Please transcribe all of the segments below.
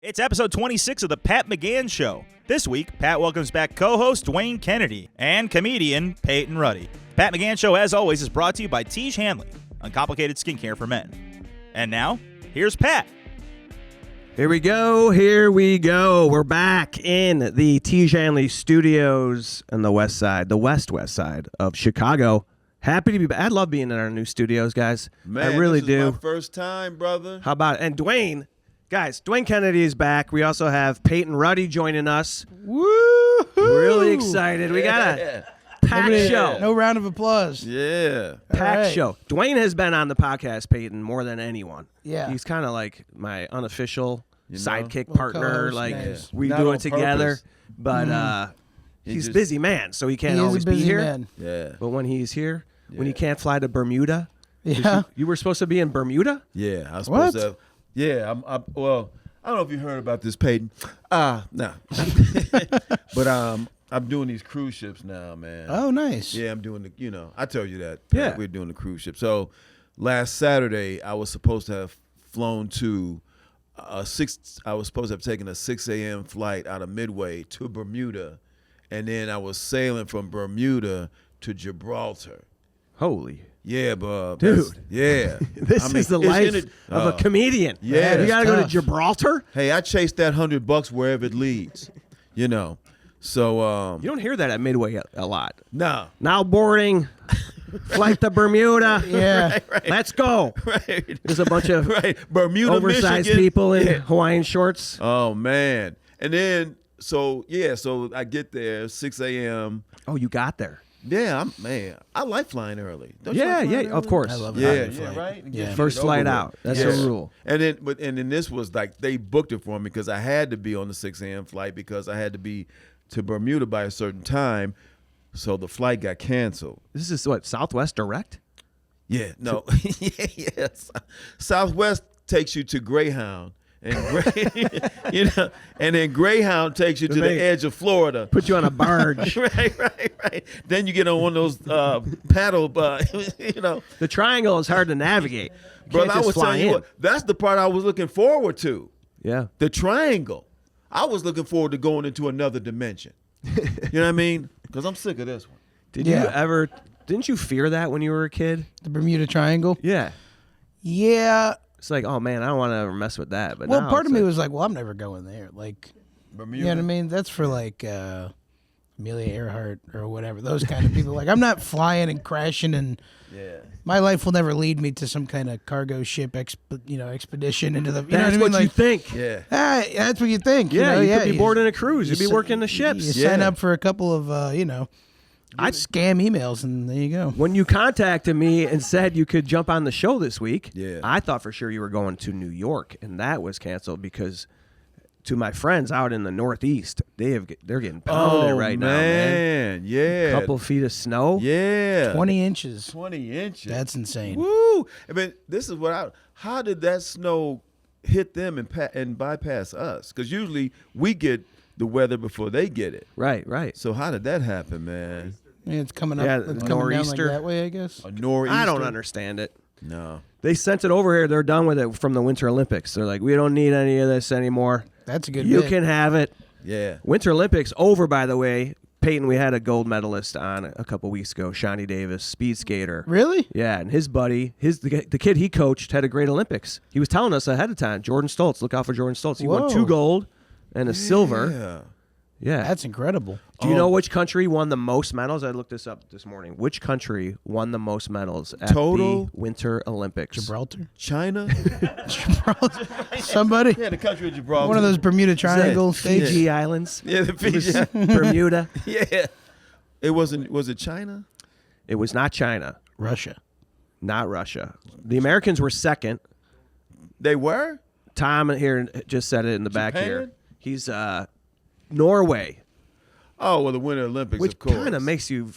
It's episode 26 of the Pat McGann Show. This week, Pat welcomes back co-host Dwayne Kennedy and comedian Peyton Ruddy. Pat McGann Show, as always, is brought to you by Tiege Hanley, uncomplicated skincare for men. And now, here's Pat. Here we go. We're back in the Tiege Hanley studios on the west side side of Chicago. Happy to be back. I love being in our new studios, guys. Man, I really this is do. my first time, brother. How about it? And Dwayne, guys, Dwayne Kennedy is back. We also have Peyton Ruddy joining us. Woo! Really excited. We got a packed show. No round of applause. Yeah. Packed show. Dwayne has been on the podcast, Peyton, more than anyone. Yeah. He's kind of like my unofficial sidekick Little partner. co-host, Like nice. we Not do on it together. purpose. But he's a just- busy man, so he can't He is always a busy be here. man. Yeah. But when he's here, when he Yeah. can't fly to Bermuda, Yeah. you were supposed to be in Bermuda? Yeah. I was What? supposed to. Yeah. Well, I don't know if you heard about this, Peyton. No. But I'm doing these cruise ships now, man. Oh, nice. Yeah, I'm doing I told you that. Yeah. We're doing the cruise ship. So last Saturday, I was supposed to have flown to I was supposed to have taken a 6 a.m. flight out of Midway to Bermuda, and then I was sailing from Bermuda to Gibraltar. Holy. Yeah, but Dude. yeah. This is the life of a comedian. Yeah. You got to go to tough. Gibraltar? Hey, I chased that $100 wherever it leads. So You don't hear that at Midway a lot. no. Now boarding, flight to Bermuda. Yeah. Right. Let's go. Right. There's a bunch of Right. Bermuda, oversized Michigan. people in Yeah. Hawaiian shorts. Oh man. And then so I get there 6 a.m. Oh, you got there. Yeah, I like flying early. Don't you Yeah, like flying yeah, early? of course. I love Yeah, it. yeah, right. Yeah. Get First it flight over out. with. That's the rule. And then this was like they booked it for me because I had to be on the 6 a.m. flight because I had to be to Bermuda by a certain time. So the flight got canceled. This is what, Southwest Direct? Yeah, no, yes. Southwest takes you to Greyhound, and and then Greyhound takes you to the edge of Florida. Put you on a barge. right. Then you get on one of those paddle, The triangle is hard to navigate. You Brother, can't I just was fly telling you in. what, that's the part I was looking forward to. Yeah. The triangle. I was looking forward to going into another dimension. You know what I mean? Because I'm sick of this one. Didn't you fear that when you were a kid? The Bermuda Triangle. Yeah. Yeah. It's like, oh man, I don't want to ever mess with that. But Well, now part it's of me like, was like, well, I'm never going there. Like, Bermuda. you know what I mean? That's for like Amelia Earhart or whatever. Those kind of people. Like, I'm not flying and crashing, and Yeah. my life will never lead me to some kind of cargo ship expedition into the. You know that's what I mean? what you Like, think. Yeah. that's what you think. Yeah, you know? you could be boarding a cruise. you You'd be si- working the ships. You sign Yeah. up for a couple of scam emails, and there you go. When you contacted me and said you could jump on the show this week, Yeah. I thought for sure you were going to New York, and that was canceled because to my friends out in the Northeast, they're getting pounded right now, man. Yeah. Couple feet of snow. Yeah. 20 inches. 20 inches. That's insane. Woo! I mean, this is how did that snow hit them and bypass us? Because usually we get the weather before they get it. Right. So how did that happen, man? Yeah, it's coming up. Yeah, it's coming down like nor'easter. that way, I guess. A nor'easter? I don't understand it. No. They sent it over here. They're done with it from the Winter Olympics. They're like, we don't need any of this anymore. That's a good You bit. can have it. Yeah. Winter Olympics over, by the way. Peyton, we had a gold medalist on a couple weeks ago, Shawnee Davis, speed skater. Really? Yeah, and his buddy, the kid he coached, had a great Olympics. He was telling us ahead of time, Jordan Stoltz, look out for Jordan Stoltz. He won Whoa. 2 gold and a silver. Yeah. Yeah. That's incredible. Do you know which country won the most medals? I looked this up this morning. Which country won the most medals at Total? the Winter Olympics? Gibraltar? China? Gibraltar? Somebody? Yeah, the country of Gibraltar. One of those Bermuda Triangle states? Fiji Islands. Yeah, the Fiji. Bermuda. Yeah. Was it China? It was not China, Russia. not Russia. The Americans were second. They were? Tom here just said it in the back Japan? here. He's Norway, Oh, well, the Winter Olympics, which of course. kind of makes you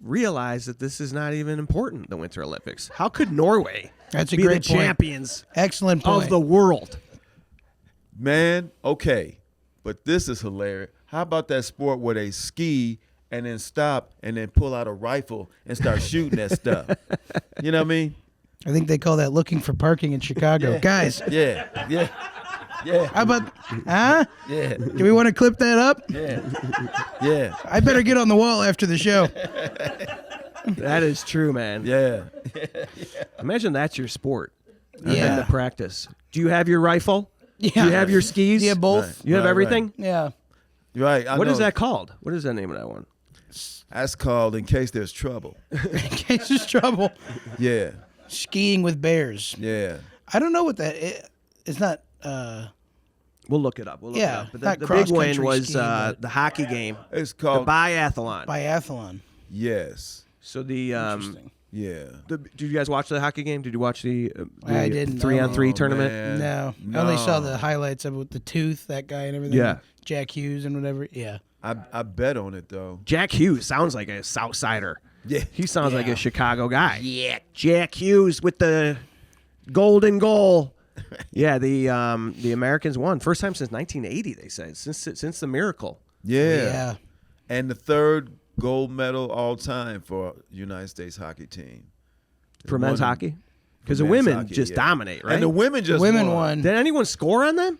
realize that this is not even important, the Winter Olympics. How could Norway That's a be great the point. champions Excellent point. of the world? Man, okay. But this is hilarious. How about that sport where they ski and then stop and then pull out a rifle and start shooting that stuff? You know what I mean? I think they call that looking for parking in Chicago. Guys, Yeah. Yeah. How about, huh? Yeah. Do we want to clip that up? Yeah. Yeah. I better get on the wall after the show. That is true, man. Yeah. Imagine that's your sport. Yeah. The practice. Do you have your rifle? Yeah. Do you have your skis? Do you have both? Right. You have everything? Yeah. Right. I What know. is that called? What is the name of that one? That's called in case there's trouble. In case there's trouble. Yeah. Skiing with bears. Yeah. I don't know what that is. It's not. We'll look it up. We'll look Yeah, it up. But not the big one cross-country was skiing, but- the hockey game, It's the called. biathlon. Biathlon. Yes. So the Interesting. Yeah. did you guys watch the hockey game? Did you watch the I didn't, 3-on-3 no. tournament? Man. No. I only saw No. the highlights of it with the tooth, that guy and everything. Yeah. Jack Hughes and whatever. Yeah. I bet on it though. Jack Hughes sounds like a South Sider. Yeah. He sounds like Yeah. a Chicago guy. Yeah, Jack Hughes with the golden goal. Yeah, the Americans won first time since 1980. They said since the miracle. Yeah. Yeah. And the third gold medal all time for United States hockey team. For men's won- hockey, because the men's women hockey, just yeah. dominate, right? And the women just Women won. won. Did anyone score on them?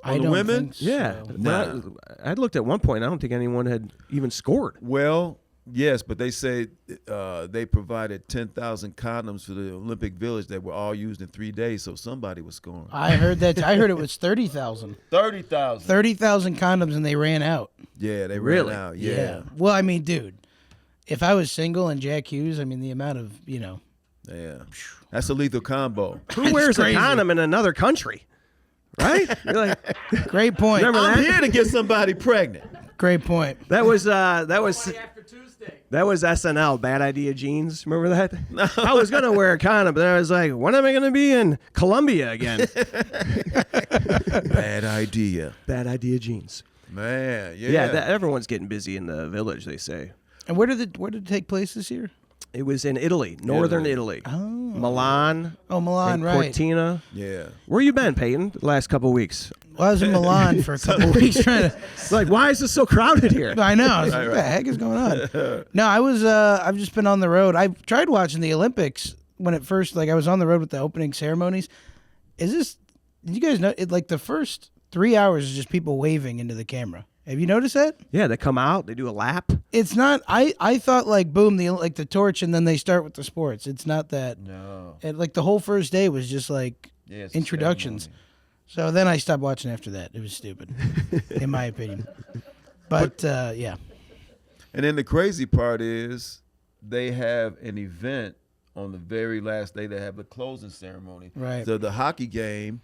I the don't women? think so. Yeah, Nah. I looked at one point. I don't think anyone had even scored. Well, yes, but they say they provided 10,000 condoms for the Olympic Village that were all used in 3 days, so somebody was scoring. I heard that. I heard it was 30,000. 30,000. 30,000 condoms and they ran out. Yeah, they Really? ran out. Yeah. Well, I mean, dude, if I was single and Jack Hughes, I mean, the amount of, Yeah. That's a lethal combo. Who wears crazy. a condom in another country? Right? You're like, Great point. Remember I'm that? here to get somebody pregnant. Great point. that was SNL. Bad Idea Jeans. Remember that? I was gonna wear a condom, but I was like, when am I gonna be in Colombia again? Bad idea. Bad Idea Jeans. Man, yeah. Yeah, everyone's getting busy in the village. They say And where did it take place this year? it was in Italy, northern Italy. Oh. Milan. Oh, Milan, and right. Cortina. Yeah. Where you been, Peyton? The last couple of weeks. Well, I was in Milan for a couple of weeks trying to. It's like, why is this so crowded here? I know. I was like, what the heck is going on? No, I was. I've just been on the road. I tried watching the Olympics when it first. Like I was on the road with the opening ceremonies. Is this? Did you guys know? It like the first 3 hours is just people waving into the camera. Have you noticed that? Yeah, they come out, they do a lap. It's not. I thought like boom, the torch, and then they start with the sports. It's not that. No. Like the whole first day was just like Yeah, it's a introductions. ceremony. So then I stopped watching after that. It was stupid, in my opinion. But yeah, And then the crazy part is they have an event on the very last day. They have the closing ceremony. Right. So the hockey game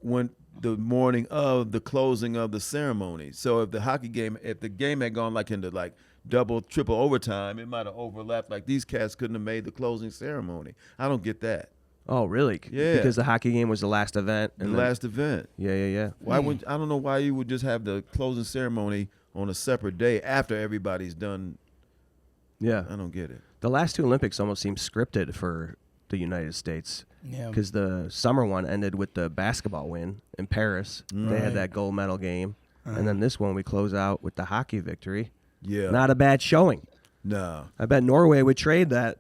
went the morning of the closing of the ceremony. So if the game had gone like into like double, triple overtime, it might have overlapped. Like these cats couldn't have made the closing ceremony. I don't get that. Oh, really? Yeah. Because the hockey game was the last event. The and then- last event. Yeah. Why would I don't know why you would just have the closing ceremony on a separate day after everybody's done. Yeah. I don't get it. The last two Olympics almost seem scripted for the United States. yeah. Because the summer one ended with the basketball win in Paris. They Right. had that gold medal game. And then this one we close out with the hockey victory. Yeah. Not a bad showing. No. I bet Norway would trade that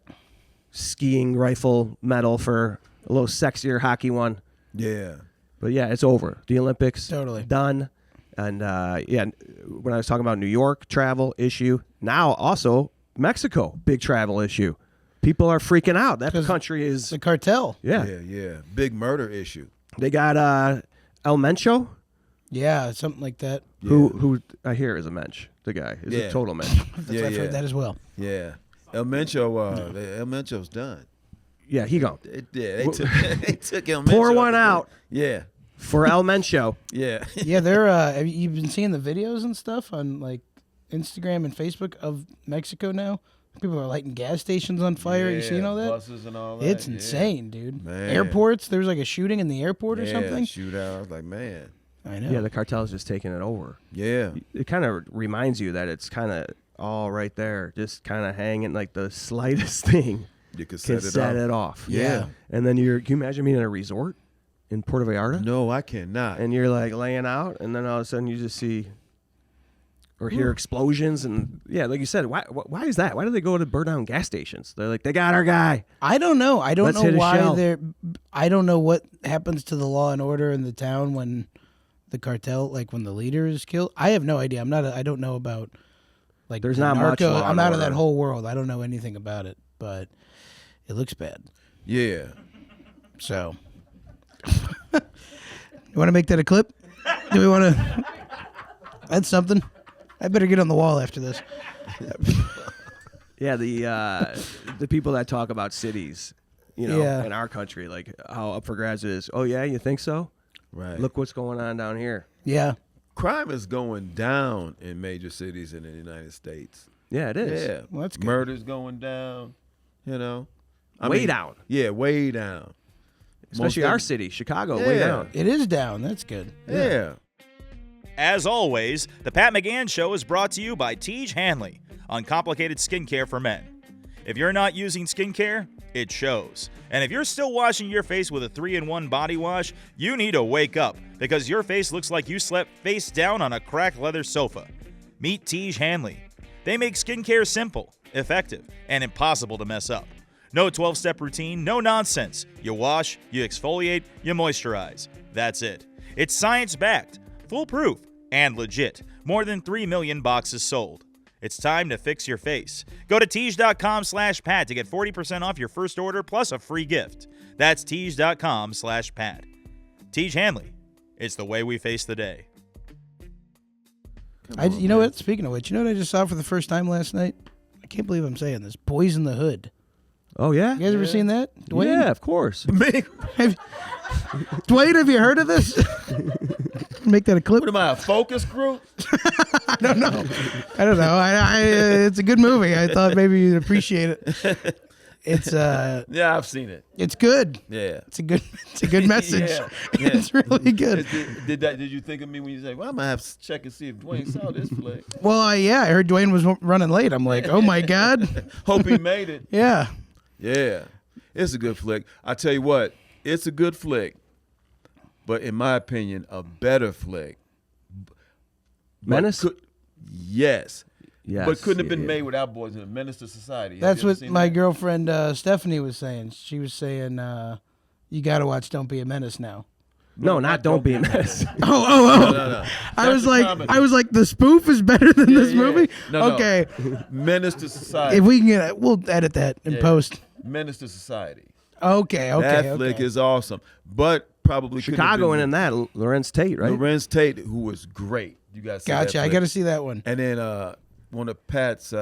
skiing rifle medal for a little sexier hockey one. Yeah. But yeah, it's over. The Olympics, Totally. done. And yeah, when I was talking about New York travel issue, now also Mexico, big travel issue. People are freaking out. That 'Cause country It's is, a cartel. yeah. Yeah. Big murder issue. They got El Mencho, Yeah, something like that. who I hear is a mensch. The guy is Yeah. a total mensch. I've Yeah. heard that as well. Yeah. El Mencho's done. Yeah, he gone. They took they took El Mencho. Pour one out Yeah. for El Mencho. Yeah. Yeah, they're. Have you been seeing the videos and stuff on like Instagram and Facebook of Mexico now? People are lighting gas stations on fire. You seen all that? Buses and all that. It's yeah. insane, dude. Man. Airports. There was like a shooting in the airport or Yeah, something. shootout. I was like, man. I know. Yeah, the cartel's just taking it over. Yeah. It kind of reminds you that it's kind of all right there, just kind of hanging, like the slightest thing You could can set it set off. it off. Yeah. And then can you imagine being in a resort in Puerto Vallarta? No, I cannot. And you're like laying out, and then all of a sudden you just see or hear explosions, and like you said, why is that? Why do they go to burn down gas stations? They're like, they got our guy. I don't know. I don't Let's know hit a why shell. they're. I don't know what happens to the law and order in the town when the cartel, like when the leader is killed. I have no idea. I don't know about like. There's the not much narco. law I'm and out of that order. whole world. I don't know anything about it, but it looks bad. Yeah. So, you want to make that a clip? Do we want to? That's something. I better get on the wall after this. Yeah, the people that talk about cities, in our country, like how up for grabs it is. Oh yeah, you think so? Right. Look what's going on down here. Yeah. Crime is going down in major cities in the United States. Yeah, it is. Yeah. Well, that's good. Murder's going down, I Way mean, down. Yeah, way down. Especially Most our of- city, Chicago, way Yeah. down. It is down. That's good. Yeah. As always, the Pat McGann Show is brought to you by Tej Hanley, uncomplicated skincare for men. If you're not using skincare, it shows. And if you're still washing your face with a 3-in-1 body wash, you need to wake up because your face looks like you slept face down on a cracked leather sofa. Meet Tej Hanley. They make skincare simple, effective, and impossible to mess up. No 12-step routine, no nonsense. You wash, you exfoliate, you moisturize. That's it. It's science-backed, foolproof, and legit. More than 3 million boxes sold. It's time to fix your face. Go to Tej.com/Pat to get 40% off your first order plus a free gift. That's Tej.com/Pat. Tej Hanley. It's the way we face the day. You know what? Speaking of which, you know what I just saw for the first time last night? I can't believe I'm saying this. Boyz in the Hood. Oh yeah. You guys ever seen that? Dwayne? Yeah, of course. Me? Dwayne, have you heard of this? Make that a clip. What am I, a focus group? I don't know. It's a good movie. I thought maybe you'd appreciate it. It's Yeah, I've seen it. it's good. Yeah. It's a good message. Yeah. It's really good. Did you think of me when you say, well, I'm going to have to check and see if Dwayne saw this flick? Well, I heard Dwayne was running late. I'm like, oh my god. Hope he made it. Yeah. Yeah. It's a good flick. I tell you what, it's a good flick, but in my opinion, a better flick. Menace? Yes. Yes. But couldn't have been yeah. made without Boyz in the Menace II Society. Have That's you ever what seen my that? girlfriend Stephanie was saying. She was saying, you got to watch Don't Be a Menace now. No, not Don't Be a Menace. No. I That's was the like, comedy. the spoof is better than this Yeah. movie. No. Okay, Menace II Society. if we can get, we'll edit that in Yeah. post. Menace II Society. Okay. That flick is awesome, but probably couldn't have Chicago been and in that, Lorenz Tate, right? Lorenz Tate, who was great. You guys Gotcha. I got to see that one. And then one of Pat's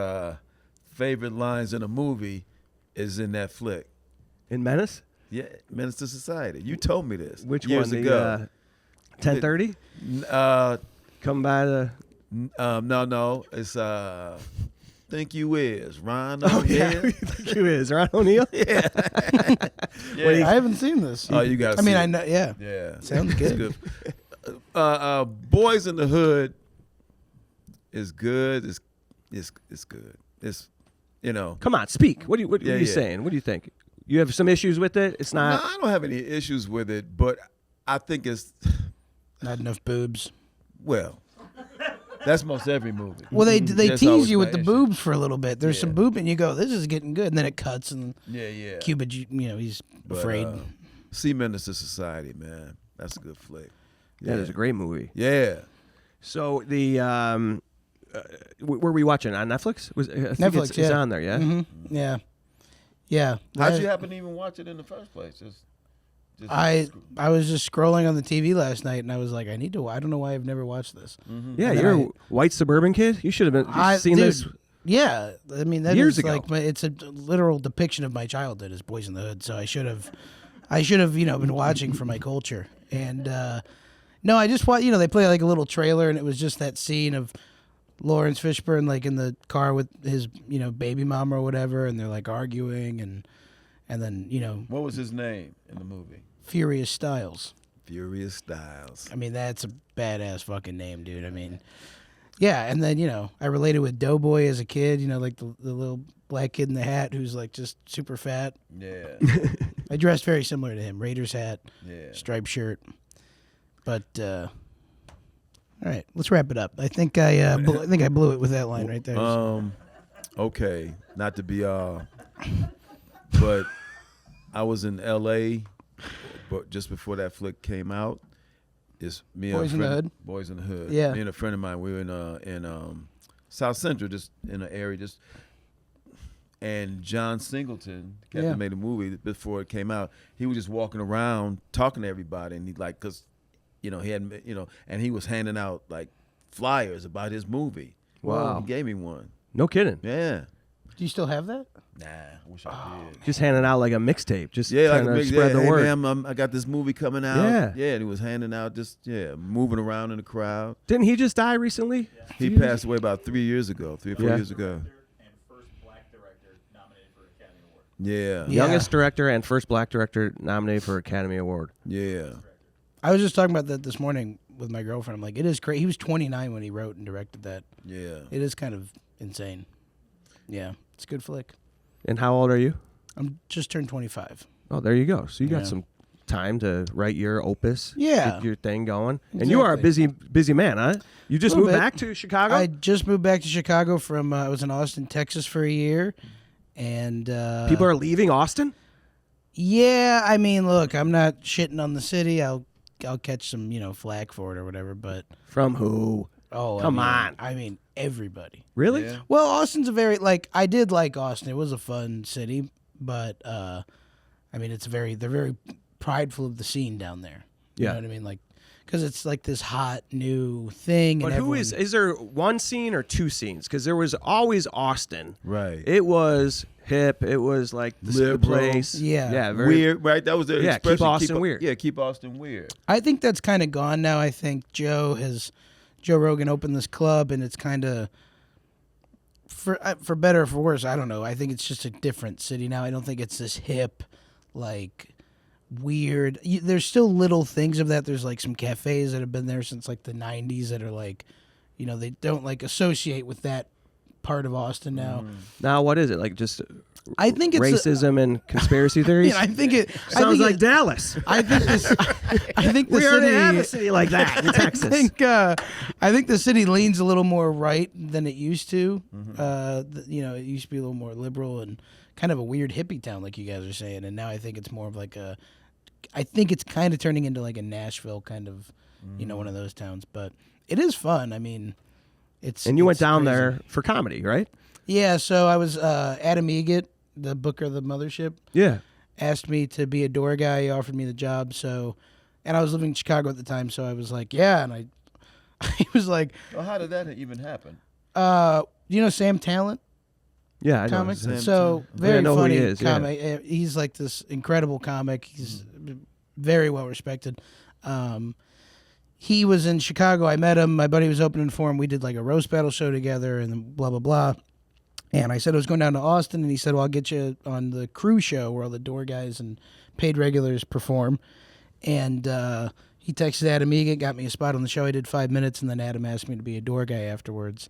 favorite lines in a movie is in that flick. In Menace? Yeah, Menace II Society. You told me this. Which years one? ago. 10:30? Come by the. No. It's Think You Is Ron Oh yeah, O'Neill. who is Ron O'Neill? Yeah. I haven't seen this. Oh, you got. I mean, I know. Yeah. Yeah, Sounds It's good. Boyz in the Hood is good. It's good. It's Come on, speak. What are you Yeah. saying? What do you think? You have some issues with it? It's No, not. I don't have any issues with it, but I think it's Not enough boobs. that's most every movie. Well, they That's tease always you with my the issue. boobs for a little bit. There's some Yeah. boob, and you go, "This is getting good." And then it cuts, and Yeah. Cuba, he's But, afraid. See Menace II Society, man. That's a good flick. Yeah, it's a great movie. Yeah. So the were we watching on Netflix? I think Netflix, it's yeah. on there, yeah. Mm-hmm. Yeah. How'd you happen to even watch it in the first place? Just I was just scrolling on the TV last night, and I was like, I need to. I don't know why I've never watched this. Yeah, And then you're a white suburban kid. You should have been seen dude, this. Yeah, I mean that Years is ago. like it's a literal depiction of my childhood as Boyz in the Hood. So I should have been watching for my culture. And no, I just watched. They play like a little trailer, and it was just that scene of Lawrence Fishburne like in the car with his baby mom or whatever, and they're like arguing, and then What was his name in the movie? Furious Styles. Furious Styles. I mean, that's a badass fucking name, dude. I mean, yeah, and then, I related with Doughboy as a kid, like the little black kid in the hat who's like just super fat. Yeah. I dressed very similar to him. Raiders hat, Yeah. striped shirt. But All right, let's wrap it up. I think I blew it with that line right there. Okay, not to be but I was in L.A. but just before that flick came out. It's me and Boyz in the Hood. Boyz in the Hood. Yeah. Me and a friend of mine. We were in South Central, just in an area, and John Singleton, the guy that made the movie before it came out, he was just walking around talking to everybody, and he cause, he had, and he was handing out like flyers about his movie. Wow. He gave me one. No kidding. Yeah. Do you still have that? Nah, I wish I did. Just handing out like a mixtape. Just Yeah, like trying a to big, spread the hey, word. man, I got this movie coming out. Yeah. And he was handing out moving around in the crowd. Didn't he just die recently? He passed away about 3 years ago, 3 or 4 years ago. And first black director nominated for Academy Award. Yeah. Yeah. Youngest director and first black director nominated for Academy Award. Yeah. I was just talking about that this morning with my girlfriend. I'm like, it is crazy. He was 29 when he wrote and directed that. Yeah. It is kind of insane. Yeah, it's a good flick. And how old are you? I'm just turned 25. Oh, there you go. So you got Yeah. some time to write your opus. Yeah. Get your thing going. And you are a busy man, huh? You just Little moved bit. back to Chicago? I just moved back to Chicago from I was in Austin, Texas for a year, and People are leaving Austin? yeah. I mean, look, I'm not shitting on the city. I'll catch some flack for it or whatever. But From who? Come on. I mean everybody. Really? Yeah. Well, Austin's a very I did like Austin. It was a fun city, but I mean they're very prideful of the scene down there. You Yeah. know what I mean? Because it's like this hot new thing. But and who is there one scene or two scenes? Because there was always Austin. Right. It was hip. It was like the Liberal. place. Yeah. Yeah. Very Weird, right? That was the Yeah, keep expression. Austin weird. Yeah, keep Austin weird. I think that's kind of gone now. I think Joe Rogan opened this club, and it's kind of for better or for worse. I don't know. I think it's just a different city now. I don't think it's this hip, weird. There's still little things of that. There's some cafes that have been there since the 90s that are they don't associate with that part of Austin now. Now, what is it? Just I think it's racism and conspiracy theories? I think it Sounds like Dallas. I think this. I think the We city. already have a city like that in Texas. I think the city leans a little more right than it used to. It used to be a little more liberal and kind of a weird hippie town, like you guys are saying. And now I think it's more of I think it's kind of turning into a Nashville kind of, one of those towns. But it is fun. I mean, it's. And you went it's down crazy. there for comedy, right? Yeah. So I was Adam Egget, the booker of the Mothership. Yeah. Asked me to be a door guy. He offered me the job. So, and I was living in Chicago at the time. So I was like, yeah. And he was like, Well, how did that even happen? Sam Talent? Yeah, I know. Comic. Sam So Talent. very I know who funny he is, yeah. comic. He's this incredible comic. He's very well respected. He was in Chicago. I met him. My buddy was opening for him. We did a roast battle show together and then blah, blah, blah. And I said I was going down to Austin, and he said, well, I'll get you on the crew show where all the door guys and paid regulars perform. And he texted Adam Egget, got me a spot on the show. I did 5 minutes, and then Adam asked me to be a door guy afterwards.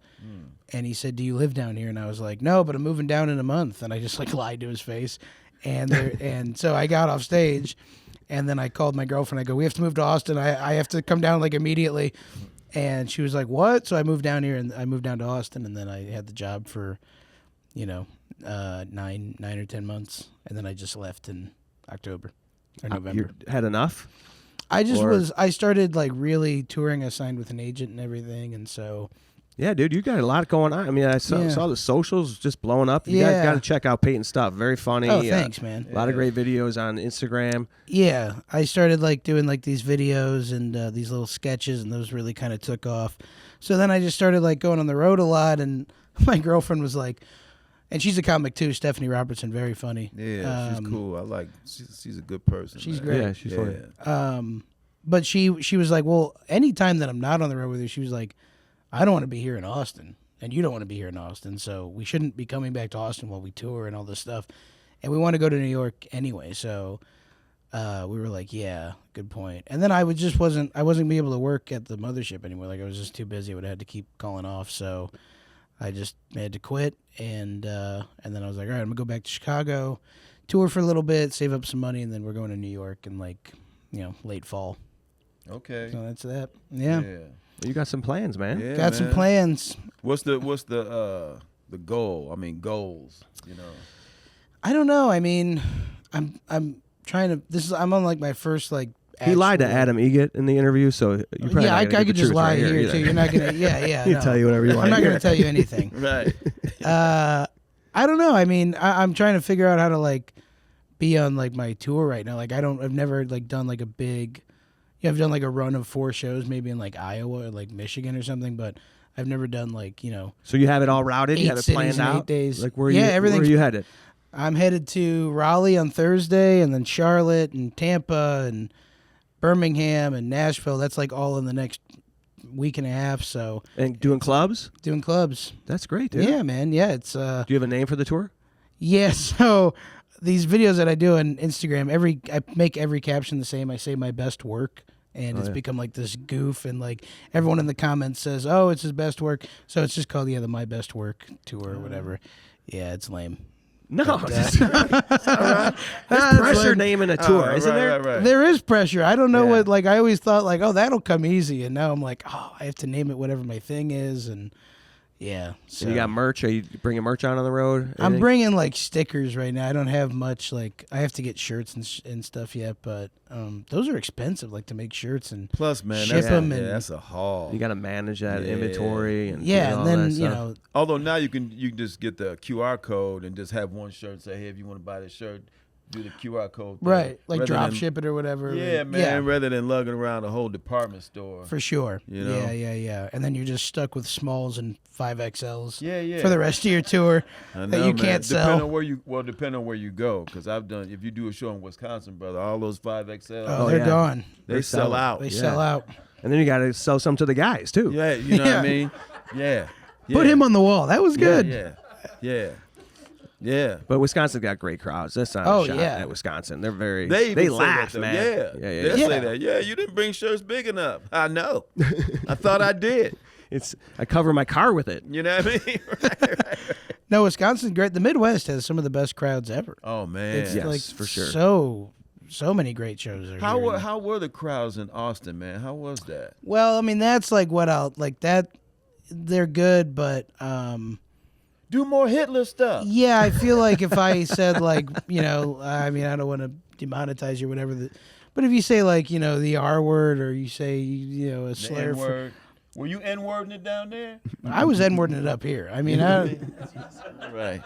And he said, do you live down here? And I was like, no, but I'm moving down in a month. And I just lied to his face. And so I got off stage, and then I called my girlfriend. I go, we have to move to Austin. I have to come down immediately. And she was like, what? So I moved down here, and I moved down to Austin, and then I had the job for 9 or 10 months, and then I just left in October or November. You had enough? I started really touring. I signed with an agent and everything, and so Yeah, dude, you got a lot going on. I mean, I saw the socials just blowing up. You guys got to check out Peyton's stuff. Very funny. Oh, thanks, man. A lot of great videos on Instagram. Yeah, I started doing these videos and these little sketches, and those really kind of took off. So then I just started going on the road a lot, and my girlfriend was and she's a comic too, Stephanie Robertson, very funny. Yeah, she's cool. She's a good person. She's man. great. Yeah, she's funny. But she was like, well, anytime that I'm not on the road with her, she was like, I don't want to be here in Austin, and you don't want to be here in Austin, so we shouldn't be coming back to Austin while we tour and all this stuff. And we want to go to New York anyway, so we were like, yeah, good point. And then I wasn't be able to work at the Mothership anymore. I was just too busy. I would have had to keep calling off, so I just had to quit. And then I was like, all right, I'm gonna go back to Chicago, tour for a little bit, save up some money, and then we're going to New York in late fall. Okay. So that's that. Yeah. You got some plans, man. Yeah, Got some man. plans. What's the goal? I mean, goals. You know. I don't know. I mean, I'm trying to. I'm on like my first like. He lied to actual- Adam Egget in the interview, so you probably Yeah, I not gonna get could the just truth lie right here either. too. You're not gonna. Yeah. He'll no. tell you whatever you want. I'm not to gonna hear. tell you anything. Right. I don't know. I mean, I'm trying to figure out how to like be on like my tour right now. Like I've never like done like a big. Yeah, I've done like a run of 4 shows, maybe in like Iowa or like Michigan or something, but I've never done like So you have it all routed? 8 You have it cities planned in 8 out? days. Like where Yeah, you, everything's- where are you headed? I'm headed to Raleigh on Thursday, and then Charlotte and Tampa and Birmingham and Nashville. That's like all in the next week and a half. So And doing clubs? doing clubs. That's great, dude. Yeah, man. Yeah, it's Do you have a name for the tour? yeah. So these videos that I do on Instagram, I make every caption the same. I say my best work. And it's become like this goof, and like everyone in the comments says, "Oh, it's his best work." So it's just called the My Best Work Tour or whatever. Yeah, it's lame. No. There's pressure naming a tour, isn't there? Right. There is pressure. I don't know Yeah. what. Like I always thought, like, oh, that'll come easy, and now I'm like, oh, I have to name it whatever my thing is, and yeah. So You got merch? Are you bringing merch out on the road? I'm Anything? bringing like stickers right now. I don't have much. Like I have to get shirts and stuff yet, but those are expensive. Like to make shirts and Plus, man, ship that's, 'em yeah, and- that's a haul. You got to manage that Yeah. inventory and yeah, do all and then that you stuff. know. Although now you can just get the QR code and just have one shirt. Say, hey, if you want to buy this shirt, do the QR code. thing. Right, like Rather drop than- ship it or whatever. Yeah, man. Rather than lugging around a whole department store. For sure. You know? Yeah. And then you're just stuck with smalls and 5XLs. Yeah. For the rest of your tour I that know, you man. can't Depending sell. on where you go, because I've done. If you do a show in Wisconsin, brother, all those 5XL, Oh, they're yeah. gone. they sell out. They sell out. And then you got to sell some to the guys, too. Yeah, you know what I mean. Yeah. Put him on the wall. That was good. Yeah. But Wisconsin's got great crowds. That's not Oh, a shot yeah. at Wisconsin. They're very They even say laugh, that, though. man. Yeah. Yeah. They'll say that. Yeah, you didn't bring shirts big enough. I know. I thought I did. I cover my car with it. You know what I mean? right. No, Wisconsin's great. The Midwest has some of the best crowds ever. Oh man. It's Yes, like for sure. So many great shows are here. How were the crowds in Austin, man? How was that? Well, I mean, that's like what I'll like that. They're good, but Do more Hitler stuff. yeah, I feel like if I said like, I mean, I don't want to demonetize you or whatever, but if you say like, the R word or you say, a The slur, N-word. Were you N-wording it down there? I was N-wording it up here. I mean, Right.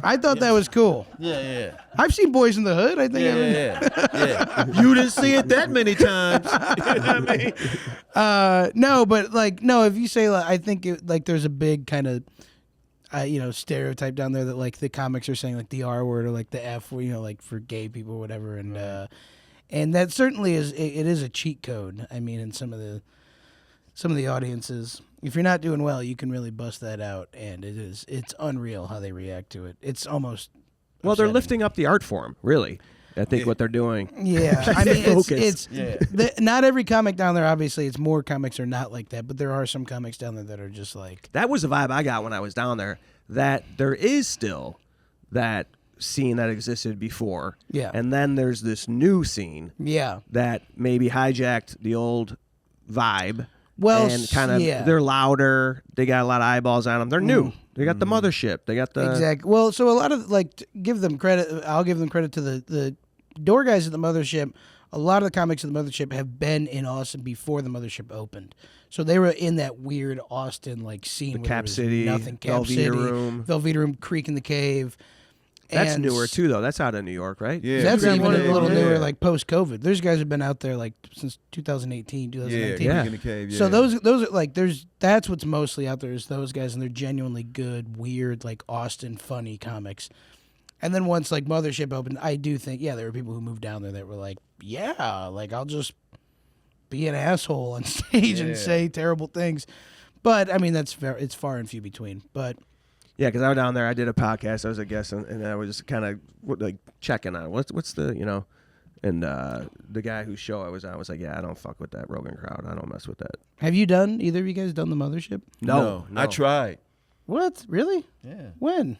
I thought that was cool. Yeah. I've seen Boys in the Hood. I think. Yeah. You didn't see it that many times. You know what I mean? No, but like, no, if you say like, I think like there's a big kind of, stereotype down there that like the comics are saying like the R word or like the F word, like for gay people or whatever, and that certainly is it is a cheat code. I mean, in some of the audiences, if you're not doing well, you can really bust that out, and it's unreal how they react to it. It's almost Well, they're upsetting. lifting up the art form, really. I think what they're doing. Yeah, I mean, Focus. not every comic down there. Obviously, it's more comics are not like that, but there are some comics down there that are just like. That was the vibe I got when I was down there, that there is still that scene that existed before. Yeah. And then there's this new scene Yeah. that maybe hijacked the old vibe. Well, and kind of yeah. they're louder. They got a lot of eyeballs on them. They're new. They got the mothership. They got the Exactly. Well, so a lot of give them credit. I'll give them credit to the door guys at the mothership. A lot of the comics at the mothership have been in Austin before the mothership opened, so they were in that weird Austin scene. The where Cap there was City, nothing. Cap Velveeta City, Room. Velveeta Room, Creek in the Cave. That's And newer too, though. That's out of New York, right? Yeah. That's Creek even in a the little Cave, newer, yeah. like post-COVID. Those guys have been out there since 2018, Yeah, 2019. Yeah. in the cave. Yeah. So those are that's what's mostly out there is those guys, and they're genuinely good, weird, Austin funny comics. And then once Mothership opened, I do think there were people who moved down there that were I'll just be an asshole on stage and Yeah. say terrible things. But I mean it's far and few between. But Yeah, because I was down there. I did a podcast. I was a guest, and I was just kind of checking on what's the and the guy whose show I was on was like, yeah, I don't fuck with that Rogan crowd. I don't mess with that. have you done either of you guys done the Mothership? No, I tried. What? Really? Yeah. When?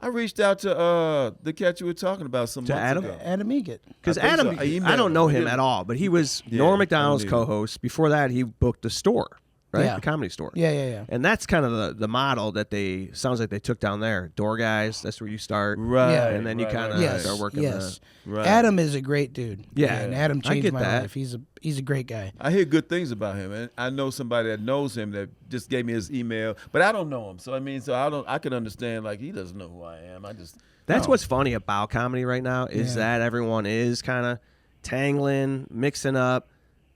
I reached out to the cat you were talking about some months Adam? ago. Adam Egget. Because I think Adam, so. I emailed I don't know him. him at all, but he was Yeah, Norm I Macdonald's don't either. co-host. Before that, he booked a store, right? Yeah. The Comedy Store. Yeah. And that's kind of the model that sounds like they took down there. Door guys, that's where you start. Right. Yeah. And then you right, kind of right, Yes. start working Yes. Right. Adam is a great dude. Yeah. And Adam I changed get my that. life. He's a great guy. I hear good things about him, and I know somebody that knows him that just gave me his email, but I don't know him. So I can understand like he doesn't know who I am. That's what's funny about comedy right now is that everyone is kind of tangling, mixing up,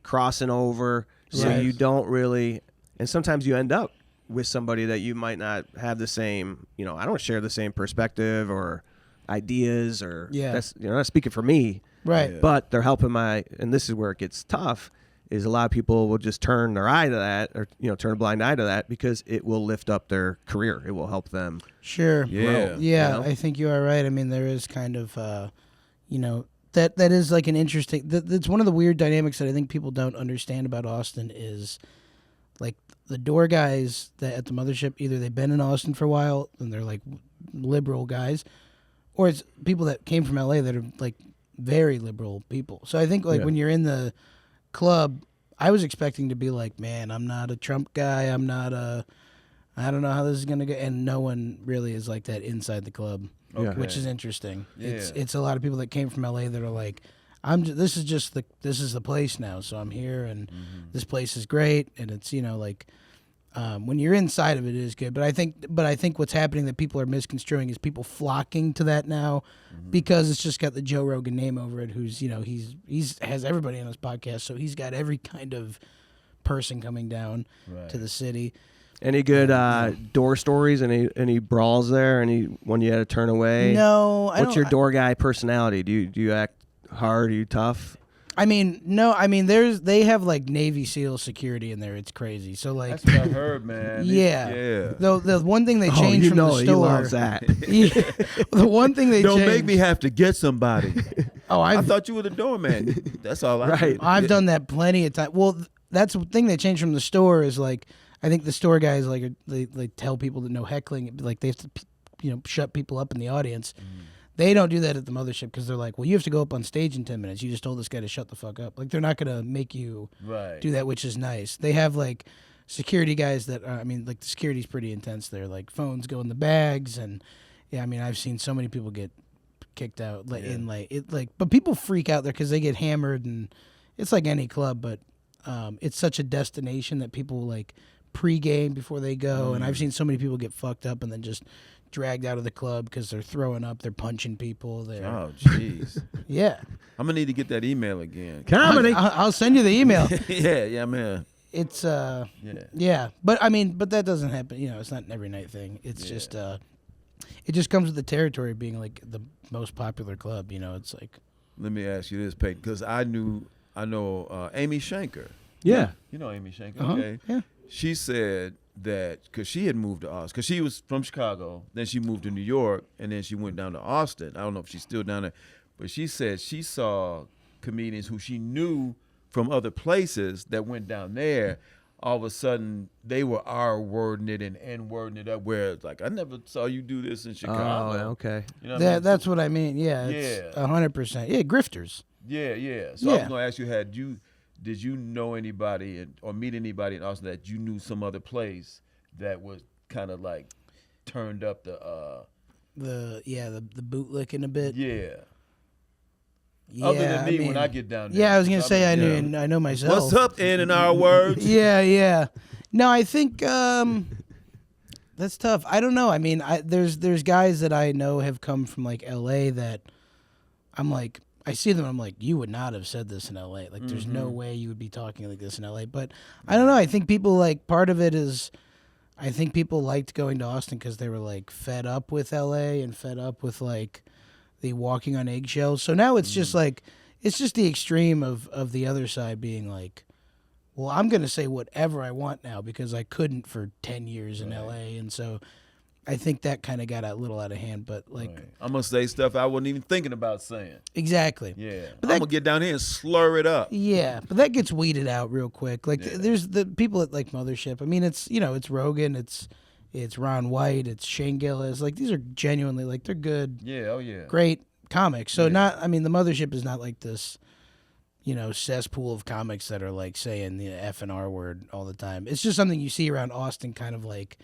crossing over. So Right. you don't really, and sometimes you end up with somebody that you might not have the same, I don't share the same perspective or ideas or that's, not speaking for me. Right. Yeah. But they're helping and this is where it gets tough, is a lot of people will just turn their eye to that or, turn a blind eye to that because it will lift up their career. It will help them. Sure. Yeah. Yeah, I think you are right. I mean, there is kind of, that is like an interesting. That's one of the weird dynamics that I think people don't understand about Austin is, like the door guys that at the mothership, either they've been in Austin for a while and they're like liberal guys, or it's people that came from LA that are like very liberal people. So I think like when you're in the club, I was expecting to be like, man, I'm not a Trump guy. I don't know how this is going to go. And no one really is like that inside the club, which is interesting. Yeah. It's a lot of people that came from LA that are like, this is the place now. So I'm here and this place is great. And it's, when you're inside of it, it is good. But I think what's happening that people are misconstruing is people flocking to that now because it's just got the Joe Rogan name over it. Who's he's has everybody on his podcast, so he's got every kind of person coming down to the city. Any good door stories? Any brawls there? Any one you had to turn away? No. What's your door guy personality? Do you act hard? Are you tough? I mean, no. I mean, they have like Navy SEAL security in there. It's crazy. So like, That's what I heard, man. yeah. The one thing they changed from the store. He loves that. The one thing they Don't changed. make me have to get somebody. Oh, I thought you were the doorman. That's all I Right. did. I've done that plenty of times. Well, that's the thing they changed from the store is like, I think the store guys like they tell people that no heckling, like they have to, shut people up in the audience. They don't do that at the mothership because they're like, well, you have to go up on stage in 10 minutes. You just told this guy to shut the fuck up. Like they're not gonna make you do that, which is nice. They have like security guys that like the security's pretty intense there. Like phones go in the bags, and I've seen so many people get kicked out but people freak out there because they get hammered, and it's like any club, but it's such a destination that people like pregame before they go, and I've seen so many people get fucked up and then just dragged out of the club because they're throwing up, they're punching people. Oh, jeez. Yeah. I'm gonna need to get that email again. Comedy. I'll send you the email. yeah, man. It's Yeah. but but that doesn't happen. It's not an every night thing. It's just it just comes with the territory of being like the most popular club. It's like. Let me ask you this, Peyton, because I know Amy Shanker. Yeah. You know Amy Shanker, Uh-huh. okay? Yeah. She said that because she had moved to Austin, because she was from Chicago, then she moved to New York, and then she went down to Austin. I don't know if she's still down there, but she said she saw comedians who she knew from other places that went down there. All of a sudden, they were R-wording it and N-wording it up, where it's like, I never saw you do this in Chicago. Oh, okay. You know what I mean? That's what I mean. Yeah, it's 100%. Yeah, grifters. Yeah. So I was gonna ask you, did you know anybody or meet anybody in Austin that you knew some other place that was kind of like turned up the bootlicking a bit. yeah. Yeah, Other than me when I get down there. Yeah, I was gonna say I Yeah. know myself. What's up, in our words? Yeah. No, I think that's tough. I don't know. I mean, there's guys that I know have come from like LA that I'm like, I see them, I'm like, you would not have said this in LA. Like, there's no way you would be talking like this in LA. But I don't know. I think people like, part of it is, I think people liked going to Austin because they were like fed up with LA and fed up with like the walking on eggshells. So now it's just like, it's just the extreme of the other side being like, well, I'm going to say whatever I want now because I couldn't for 10 years in LA. And so I think that kind of got a little out of hand, but like, I'm gonna say stuff I wasn't even thinking about saying. exactly. Yeah, But I'm gonna get down here and slur it up. Yeah, but that gets weeded out real quick. Like there's the people at like Mothership. I mean, it's it's Rogan, it's It's Ron White. It's Shane Gillis. Like these are genuinely like they're good. Yeah. Oh yeah. Great comics. So not. I mean, the Mothership is not like this. Cesspool of comics that are like saying the F and R word all the time. It's just something you see around Austin, kind of like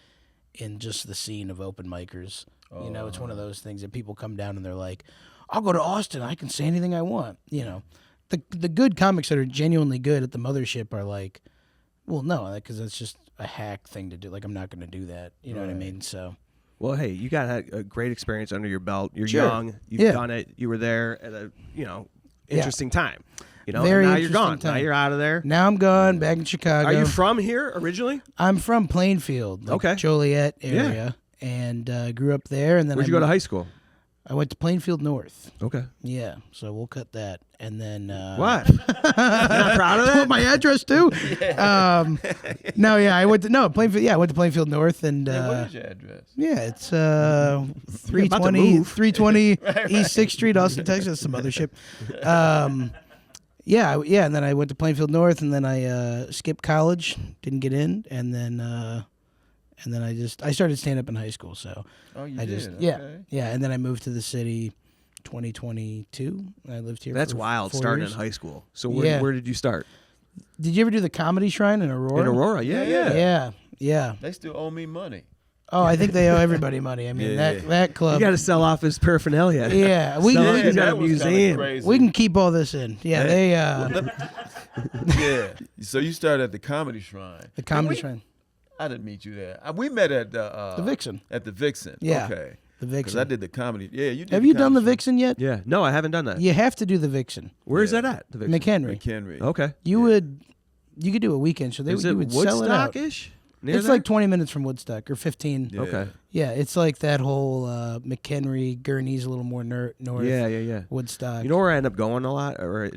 in just the scene of open micers. It's one of those things that people come down and they're like, I'll go to Austin. I can say anything I want. The good comics that are genuinely good at the Mothership are like, well, no, because that's just a hack thing to do. Like, I'm not going to do that. You know what I mean? So. Well, hey, you got a great experience under your belt. You're Sure. young. You've done it. You were there at a, interesting time. Very now you're interesting gone. time. Now you're out of there. Now I'm gone, back in Chicago. Are you from here originally? I'm from Plainfield, Okay. Joliet area, and grew up there. And then Where'd you go to high school? I went to Plainfield North. Okay. Yeah, so we'll cut that. And then What? You're not proud of that? Want my address too? No, yeah, I went to Plainfield. Yeah, I went to Plainfield North, and What is your address? yeah, it's 320 East 6th Street, Austin, Texas. Some Mothership. Yeah, and then I went to Plainfield North, and then I skipped college, didn't get in, and then I started stand up in high school. So I just Okay. yeah, and then I moved to the city, 2022. I lived here. That's for wild. 4 Starting years. in high school. So where did you start? Did you ever do the Comedy Shrine in Aurora? In Aurora. Yeah. Yeah. They still owe me money. Oh, I think they owe everybody money. I mean that club. You got to sell off his paraphernalia. Yeah, we Sell can, it. He's got a that was kinda museum. crazy. we can keep all this in. Yeah, they Yeah. So you started at the Comedy Shrine. the Comedy Did we- Shrine, I didn't meet you there. We met at the Vixen. At the Vixen. Yeah. Okay. The Because Vixen. I did the comedy. Yeah, you did. Have you done the Vixen yet? Yeah. No, I haven't done that. You have to do the Vixen. Where's that at? The Vixen? McHenry. McHenry. Okay. You could do a weekend show. Is You it would sell it out. Woodstock-ish? It's like 20 minutes from Woodstock, or 15. Yeah. Okay. Yeah, it's like that whole McHenry, Gurney's a little more north. Yeah. Woodstock. You know where I end up going a lot, or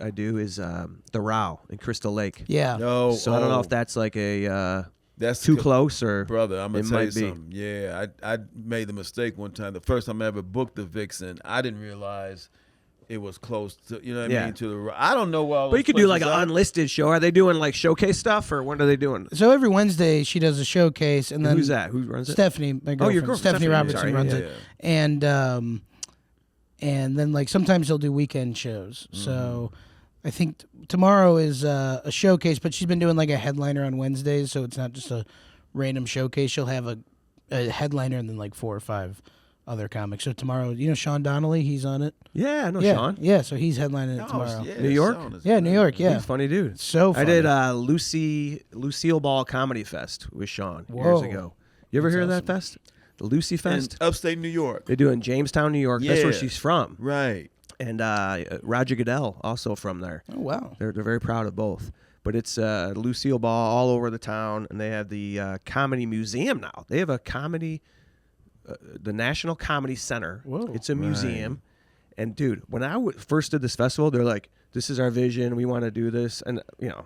I do, is the Row in Crystal Lake. Yeah. No. So I don't know if that's like a that's too close or Brother, I'm gonna it tell you might be. something. Yeah, I made the mistake one time. The first time I ever booked the Vixen, I didn't realize it was close to, you know what I Yeah. mean, to the. I don't know why. But you could do like an unlisted show. Are they doing like showcase stuff, or what are they doing? So every Wednesday she does a showcase, and then Who's that? Who runs it? Stephanie, my girlfriend. your girlfriend, Stephanie Stephanie, Robertson sorry, runs yeah. it, and then like sometimes he'll do weekend shows. So I think tomorrow is a showcase, but she's been doing like a headliner on Wednesdays, so it's not just a random showcase. She'll have a headliner and then like 4 or 5 other comics. So tomorrow, Sean Donnelly, he's on it. Yeah, I know Yeah, Sean. yeah. So he's headlining it tomorrow. Yeah, New York? Sean is Yeah, New York. Yeah, He's a funny dude. so I funny. did Lucille Ball Comedy Fest with Sean years Whoa. ago. You ever hear of that fest? The Lucy in Fest? upstate New York. They do it in Jamestown, New York. That's where Yeah. she's from. Right. And Roger Goodell, also from there. Oh wow. They're very proud of both. But it's Lucille Ball all over the town, and they have the Comedy Museum now. They have a comedy, the National Comedy Center. Whoa. It's a museum. And, dude, when I first did this festival, they're like, this is our vision. We want to do this. And,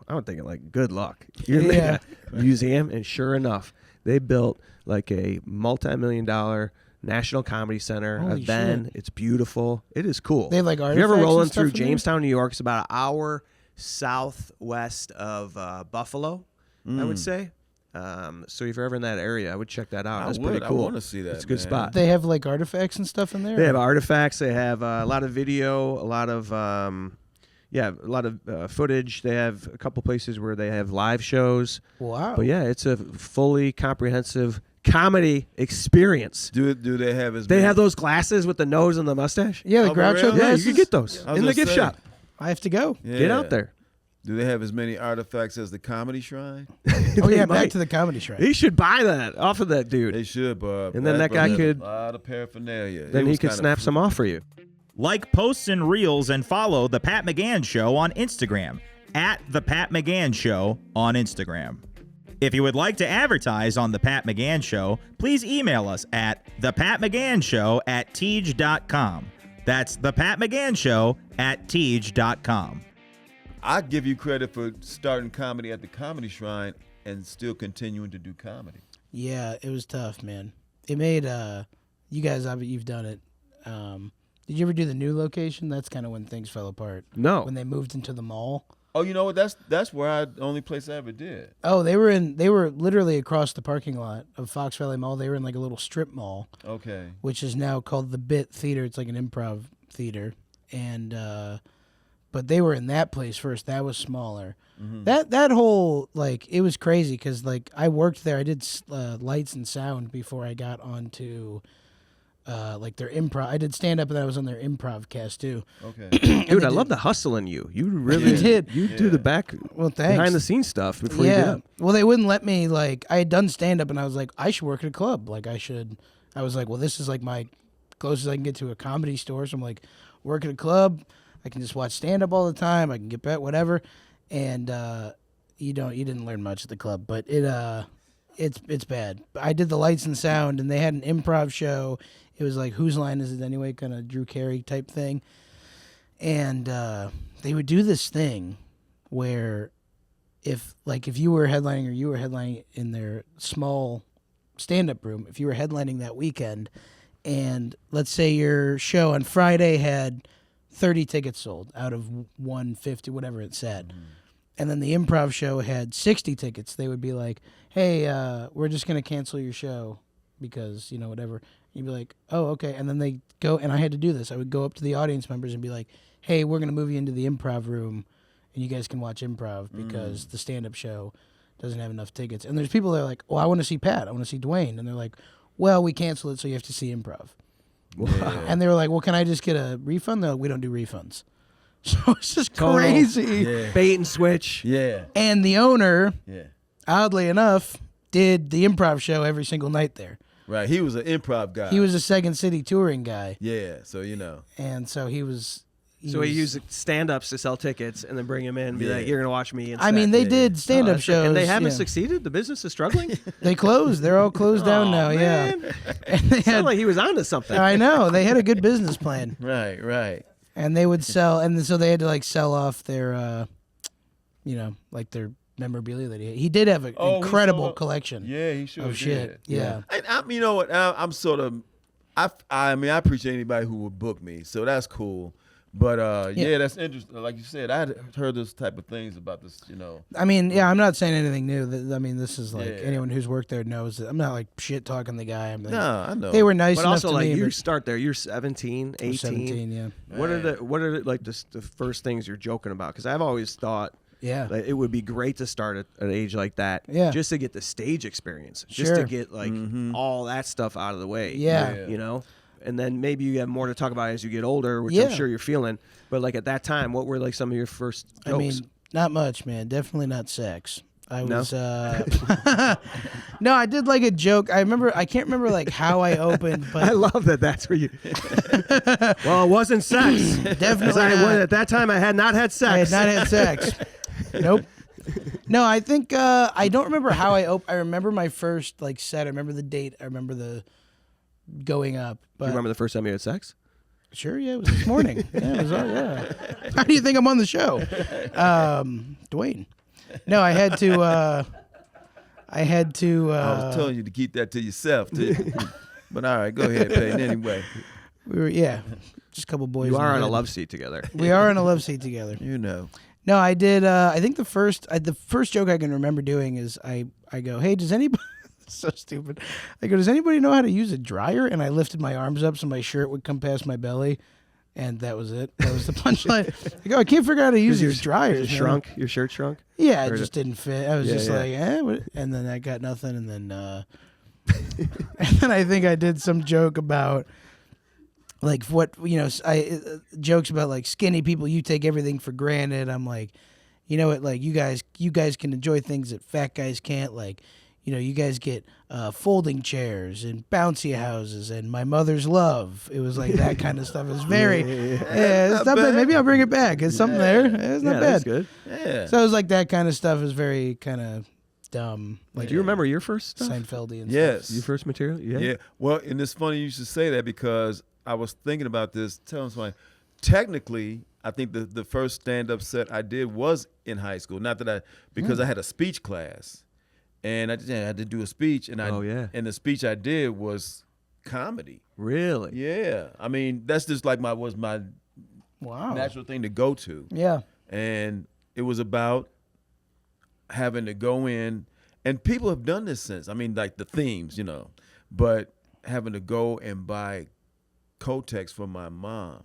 I'm thinking, like, good luck. You're going to Yeah. make a museum. And sure enough, they built, like, a multi-million-dollar National Comedy Center, Holy a Bend. shit. It's beautiful. It is cool. They have, like, If you're ever artifacts and rolling stuff through in there? Jamestown, New York, it's about an hour southwest of Buffalo, I would say. So if you're ever in that area, I would check that out. That's pretty cool. I want to see that. It's a good man. spot. They have like artifacts and stuff in there. They have artifacts. They have a lot of video, a lot of footage. They have a couple places where they have live shows. Wow. But yeah, it's a fully comprehensive comedy experience. Do they have as They many- have those glasses with the nose and the mustache. Yeah, the Oh, Groucho really? Yeah, you glasses. can get those I was in the gonna gift say. shop. I have to go. Yeah. Get out there. Do they have as many artifacts as the Comedy Shrine? Oh They yeah, might. back to the Comedy Shrine. He should buy that off of that dude. They should, but And then that guy could- a lot of paraphernalia. Then It he was could kinda snap some off for you. Like posts and reels and follow The Pat McGann Show on Instagram at The Pat McGann Show on Instagram. If you would like to advertise on The Pat McGann Show, please email us at thepatmcgannshow@teej.com. That's thepatmcgannshow@teej.com. I give you credit for starting comedy at the Comedy Shrine and still continuing to do comedy. Yeah, it was tough, man. It made you guys. You've done it. Did you ever do the new location? That's kind of when things fell apart. No. When they moved into the mall. Oh, you know what? That's where the only place I ever did. Oh, they were literally across the parking lot of Fox Valley Mall. They were in like a little strip mall, Okay. which is now called the Bit Theater. It's like an improv theater, and but they were in that place first. That was smaller. That whole like it was crazy because like I worked there. I did lights and sound before I got onto like their improv. I did stand up and I was on their improv cast too. Okay. Dude, I love the hustle in you. You really You did. You do the back Well, thanks. behind the scenes stuff before you get up. Well, they wouldn't let me. Like, I had done stand up, and I was like, I should work at a club. Like, I should. I was like, well, this is like my closest I can get to a comedy store. So I'm like, work at a club. I can just watch stand up all the time. I can get bet whatever. And you didn't learn much at the club, but it's bad. I did the lights and sound, and they had an improv show. It was like, whose line is it anyway? Kind of Drew Carey type thing. And they would do this thing where if you were headlining or you were headlining in their small stand-up room, if you were headlining that weekend, and let's say your show on Friday had 30 tickets sold out of 150, whatever it said, and then the improv show had 60 tickets, they would be like, hey, we're just going to cancel your show because, whatever. You'd be like, oh, okay. And then they go, and I had to do this. I would go up to the audience members and be like, hey, we're going to move you into the improv room, and you guys can watch improv because the stand-up show doesn't have enough tickets. And there's people that are like, well, I want to see Pat. I want to see Dwayne. And they're like, well, we cancel it, so you have to see improv. Wow. And they were like, well, can I just get a refund? They're like, we don't do refunds. So it's just crazy. Yeah. Bait and switch. Yeah. And the owner, Yeah. oddly enough, did the improv show every single night there. Right. He was an improv guy. He was a Second City touring guy. Yeah. So And so he was... So he used stand-ups to sell tickets and then bring him in and be Yeah. like, you're going to watch me instead. I mean, they did stand-up shows. And they haven't yeah. succeeded? The business is struggling? They closed. They're all closed down now, man. yeah. And they Sounded had, like he was onto something. I know. They had a good business plan. Right. And they would sell, and so they had to like sell off their, like their memorabilia that he did have an incredible collection Yeah, he sure of did. shit. Yeah. And you know what? I'm sort of, I appreciate anybody who would book me, so that's cool. But yeah, that's interesting. Like you said, I had heard this type of things about this. I mean, yeah, I'm not saying anything new. I mean, this is like Yeah. anyone who's worked there knows that I'm not like shit talking the guy. I'm like, No, I know. they were nice But enough also, to like, me. you but- start there. You're 17, 18. 17, yeah. What are like the first things you're joking about? Because I've always thought Yeah. that it would be great to start at an age like that, Yeah. just to get the stage experience, just Sure. to get like all that stuff out of the way. Yeah. You know? And then maybe you have more to talk about as you get older, which Yeah. I'm sure you're feeling. But like at that time, what were like some of your first jokes? I mean, not much, man. Definitely not sex. I No? was no, I did like a joke. I can't remember like how I opened, but I love that. That's where you. Well, it wasn't sex. Definitely not. At that time, I had not had sex. I had not had sex. Nope. No, I think I don't remember how I remember my first like set. I remember the date. I remember the going up. But You remember the first time you had sex? sure, yeah, it was this morning. Yeah, it was. Yeah. How do you think I'm on the show, Dwayne? No, I had to. I was telling you to keep that to yourself, too. But all right, go ahead, Peyton. Anyway, We were just a couple boys. You in are the on a bed. love seat together. We are in a love seat together. No, I did. I think the first joke I can remember doing is I go, hey, does anybody? So stupid. I go, does anybody know how to use a dryer? And I lifted my arms up so my shirt would come past my belly, and that was it. That was the punchline. I go, I can't figure out how to use these dryers. man." Shrunk. Your shirt shrunk. Yeah, Or it just didn't fit. I was just yeah. like, what? And then I got nothing, and then and then I think I did some joke about like what jokes about like skinny people. You take everything for granted. I'm like, you know what? Like you guys can enjoy things that fat guys can't. Like, you guys get folding chairs and bouncy houses and my mother's love. It was like that kind of stuff. It's very it's not bad. Maybe I'll bring it back. It's something there. It's not bad. That's good. yeah. So it was like that kind of stuff is very kind of dumb. Like Do you remember your first stuff? Seinfeldian Yes. Your first material? Yeah. Well, and it's funny you should say that because I was thinking about this. Telling somebody, technically, I think the first stand-up set I did was in high school. Not that because I had a speech class. And I had to do a speech, and and the speech I did was comedy. Really? Yeah, I mean that's just like my Wow. natural thing to go to. Yeah. And it was about having to go in, and people have done this since. I mean, like the themes, you know, but having to go and buy Kotex for my mom.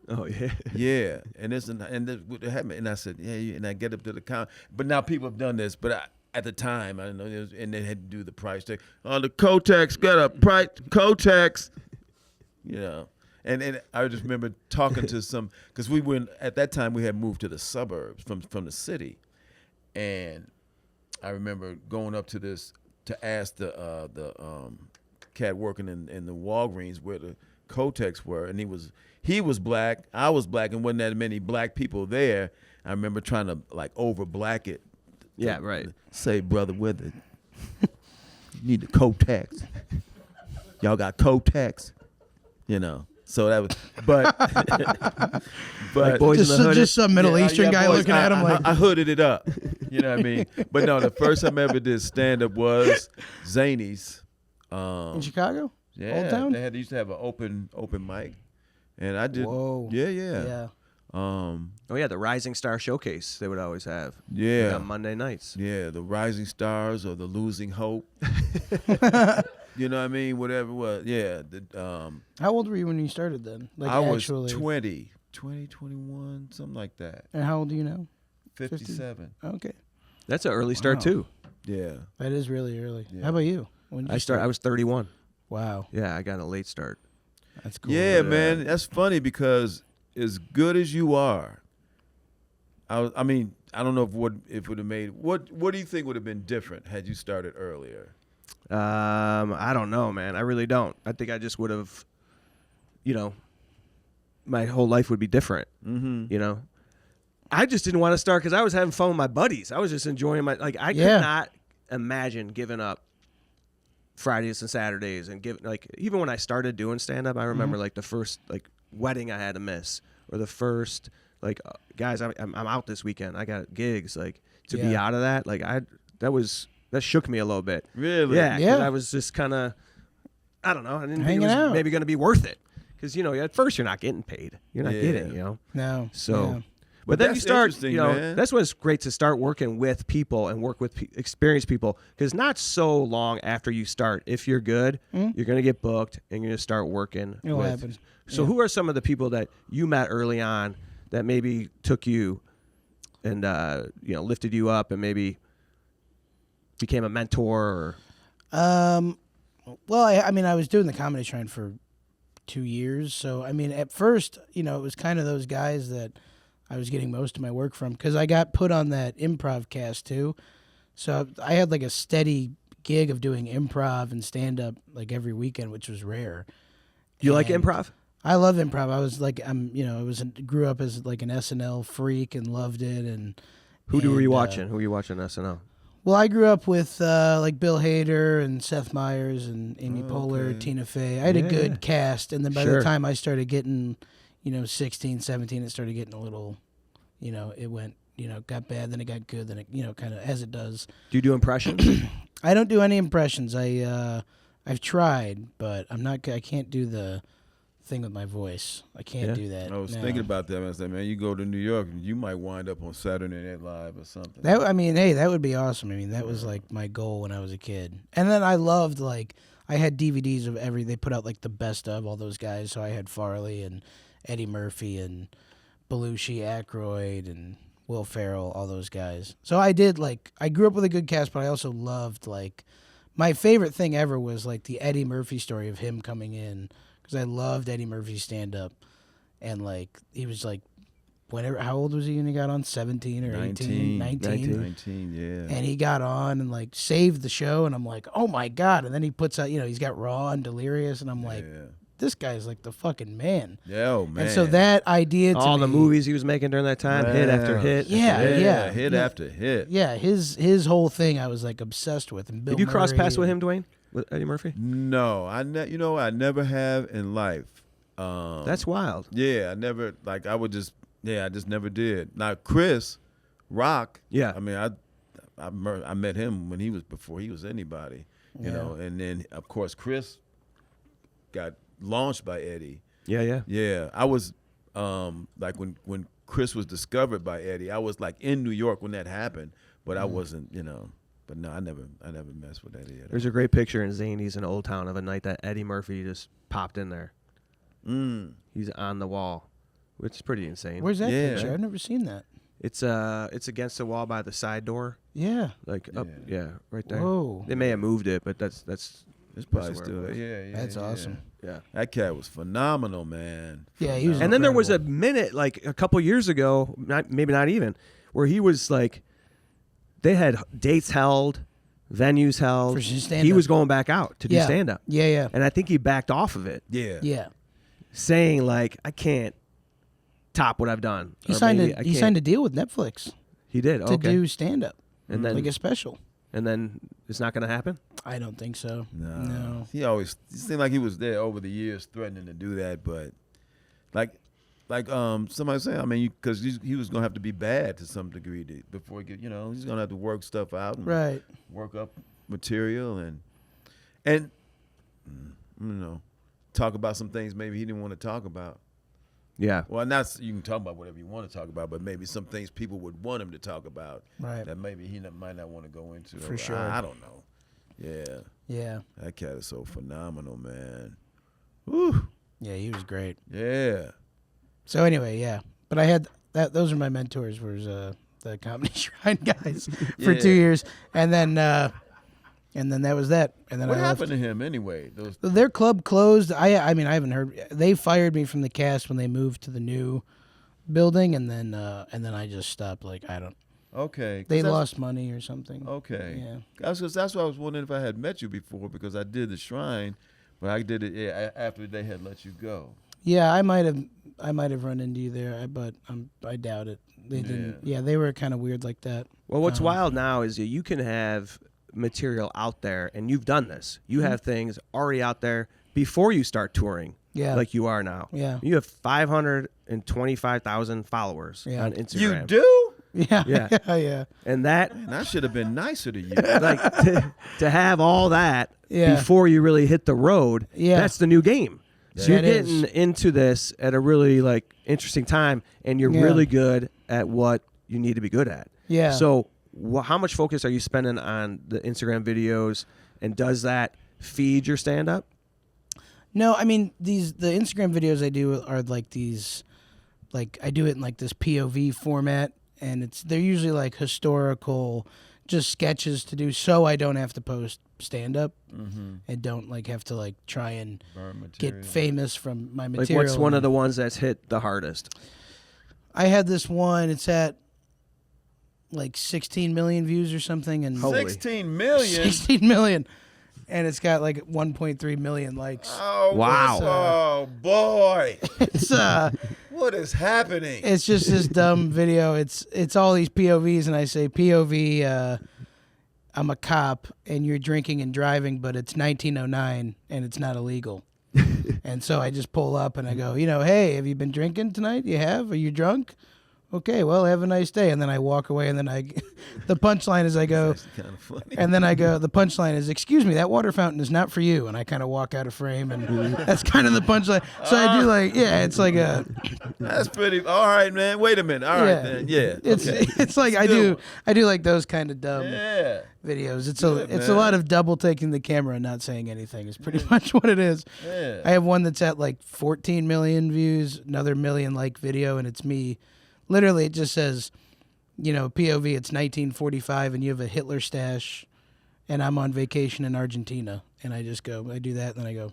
Oh yeah. Yeah, and this would happen, and I said, yeah, and I get up to the counter. But now people have done this, but at the time, I didn't know, and they had to do the price tag. Oh, the Kotex got a price, Kotex. You know, and I just remember talking to some, because we were at that time we had moved to the suburbs from the city, and I remember going up to this to ask the cat working in the Walgreens where the Kotex were, and he was black, I was black, and wasn't that many black people there. I remember trying to like over black it. Yeah, right. Say, brother, with it, you need the Kotex. Y'all got Kotex, you know. So that was, but Like Boys in the Hood. Just some Middle Eastern guy boys, looking at him like I hooded it up. You know what I mean? But no, the first time I ever did stand up was Zany's. in Chicago. Yeah, Old Town? they used to have an open mic, and I did. Whoa. Yeah. Yeah. Oh yeah, the Rising Star Showcase they would always have. Yeah. On Monday nights. Yeah, the Rising Stars or the Losing Hope. You know what I mean? Whatever it was. Yeah. How old were you when you started then? Like I was actually. 20, 21, something like that. And how old are you now? 57. Okay. That's an early start Wow. too. Yeah. That is really early. Yeah. How about you? When did you I was 31. Wow. Yeah, I got a late start. That's cool. Yeah, man. That's funny because as good as you are, I mean, I don't know if it would have made what do you think would have been different had you started earlier? I don't know, man. I really don't. I think I just would have, my whole life would be different. Mm-hmm. You know, I just didn't want to start because I was having fun with my buddies. I was just enjoying I could not imagine giving up Fridays and Saturdays and even when I started doing stand up, I remember the first wedding I had to miss, or the first guys, I'm out this weekend. I got gigs. To be out of that, that shook me a little bit. Really? Yeah. Yeah. I was just kind of, I don't know. I didn't think Hanging it was out. maybe going to be worth it because at first you're not getting paid. You're not Yeah. getting. No. So. Yeah. But then you that's start, interesting, man. that's when it's great to start working with people and work with experienced people, because not so long after you start, if you're good, you're going to get booked and you're going to start working. It'll happen. So Yeah. who are some of the people that you met early on that maybe took you and, lifted you up and maybe became a mentor or? Well, I was doing the Comedy Shrine for 2 years. So, at first, it was kind of those guys that I was getting most of my work from, because I got put on that improv cast too. So I had a steady gig of doing improv and stand up every weekend, which was rare. You like And improv? I love improv. I was grew up as an SNL freak and loved it. And Were you and, watching? Who were you watching SNL? Well, I grew up with Bill Hader and Seth Meyers and Amy Poehler, okay. Tina Fey. I had a good cast, and then by Sure. the time I started getting, 16, 17, it started getting a little, it went, got bad, then it got good, then it, kind of as it does. Do you do impressions? I don't do any impressions. I've tried, but I can't do the thing with my voice. I can't do that. I was no. thinking about that. I said, man, you go to New York, you might wind up on Saturday Night Live or something. Hey, that would be awesome. That was my goal when I was a kid. And then I loved I had DVDs of they put out the best of all those guys. So I had Farley and Eddie Murphy and Belushi, Aykroyd and Will Ferrell, all those guys. So I did I grew up with a good cast, but I also loved my favorite thing ever was the Eddie Murphy story of him coming in, because I loved Eddie Murphy's stand up, and he was whenever, how old was he when he got on? 17 or 18? 19, yeah. And he got on and saved the show, and I'm like, oh my God. And then he puts out, he's got Raw and Delirious, and I'm like, this guy's the fucking man. Yeah, oh man. And so that idea to All the me- movies he was making during that time, hit after hit. Yeah. Hit after hit. Yeah, his whole thing I was obsessed with. And Bill Did you cross Murray paths with and- him, Dwayne? With Eddie Murphy? No, I never have in life. That's wild. Yeah, I never I just never did. Now Chris Rock. Yeah. I mean, I met him when before he was anybody. You know, and then of course Chris got launched by Eddie. Yeah. Yeah, I was when Chris was discovered by Eddie. I was like in New York when that happened, but I wasn't, But no, I never messed with Eddie. There's a great picture in Zanies in Old Town of a night that Eddie Murphy just popped in there. He's on the wall, which is pretty insane. Where's that picture? I've never seen that. It's against the wall by the side door. Yeah. Like up, right there. Whoa. They may have moved it, but that's It's probably where it still was. yeah. That's awesome. Yeah. That cat was phenomenal, man. Yeah, he was. And then there was a incredible. minute, like a couple years ago, maybe not even, where he was like, they had dates held, venues held. For stand-up. He was going back out to do stand up. Yeah, yeah. And I think he backed off of it, Yeah. Yeah. saying like, I can't top what I've done. He Or signed maybe I a he can't- signed a deal with Netflix He did. to Okay. do stand up. And then like a special. and then it's not going to happen. I don't think so. No. He seemed like he was there over the years threatening to do that, but like somebody was saying, I mean, because he was going to have to be bad to some degree before he get, he's going to have to work stuff out and Right. work up material and talk about some things maybe he didn't want to talk about. Yeah. Well, not you can talk about whatever you want to talk about, but maybe some things people would want him to talk about Right. that maybe he might not want to go into. For Or, sure. I don't know. Yeah. Yeah. That cat is so phenomenal, man. Woo. Yeah, he was great. Yeah. So anyway, yeah. But I had that. Those are my mentors. Was the Comedy Shrine guys for 2 years, and then that was that. And then What I happened left. to him anyway? Their club closed. I mean I haven't heard. They fired me from the cast when they moved to the new building, and then I just stopped. Like I don't. Okay. 'Cause They that's- lost money or something. Okay. Yeah. That's why I was wondering if I had met you before because I did the Shrine, but I did it after they had let you go. Yeah, I might have run into you there, but I doubt it. They didn't. Yeah, they were kind of weird like that. Well, what's wild now is that you can have material out there, and you've done this. You have things already out there before you start touring, Yeah. like you are now. Yeah. You have 525,000 followers Yeah. on Instagram. You do? Yeah, Yeah. yeah. And that, And I should have been nicer to you. like, to have all that Yeah. before you really hit the road, Yeah. that's the new game. So you're That is. getting into this at a really like interesting time, and you're Yeah. really good at what you need to be good at. Yeah. So how much focus are you spending on the Instagram videos, and does that feed your stand-up? No, I mean the Instagram videos I do are like these, like I do it in like this POV format, and they're usually like historical, just sketches to do, so I don't have to post stand up and don't like have to like try and Burn material. get famous from my Like, material. what's one of the ones that's hit the hardest? I had this one. It's at like 16 million views or something, and Holy. 16 million. 16 million, and it's got like 1.3 million likes. Oh, Wow. Oh boy. It's What is happening? it's just this dumb video. It's all these POVs, and I say POV. I'm a cop, and you're drinking and driving, but it's 1909, and it's not illegal. And so I just pull up and I go, hey, have you been drinking tonight? You have? Are you drunk? Okay, well, have a nice day. And then I walk away, and then the punchline is I go, That's kind of funny. and then I go, the punchline is, excuse me, that water fountain is not for you. And I kind of walk out of frame, and that's kind of the punchline. So I do like, it's like a, That's pretty. All right, man. Wait a minute. All right, then. Yeah. It's okay. it's like I do like those kind of dumb Yeah. videos. It's Good, a man. lot of double taking the camera and not saying anything is pretty much what it is. Yeah. I have one that's at like 14 million views, another million like video, and it's me. Literally, it just says, POV, it's 1945, and you have a Hitler stash, and I'm on vacation in Argentina. And I just go, I do that, and then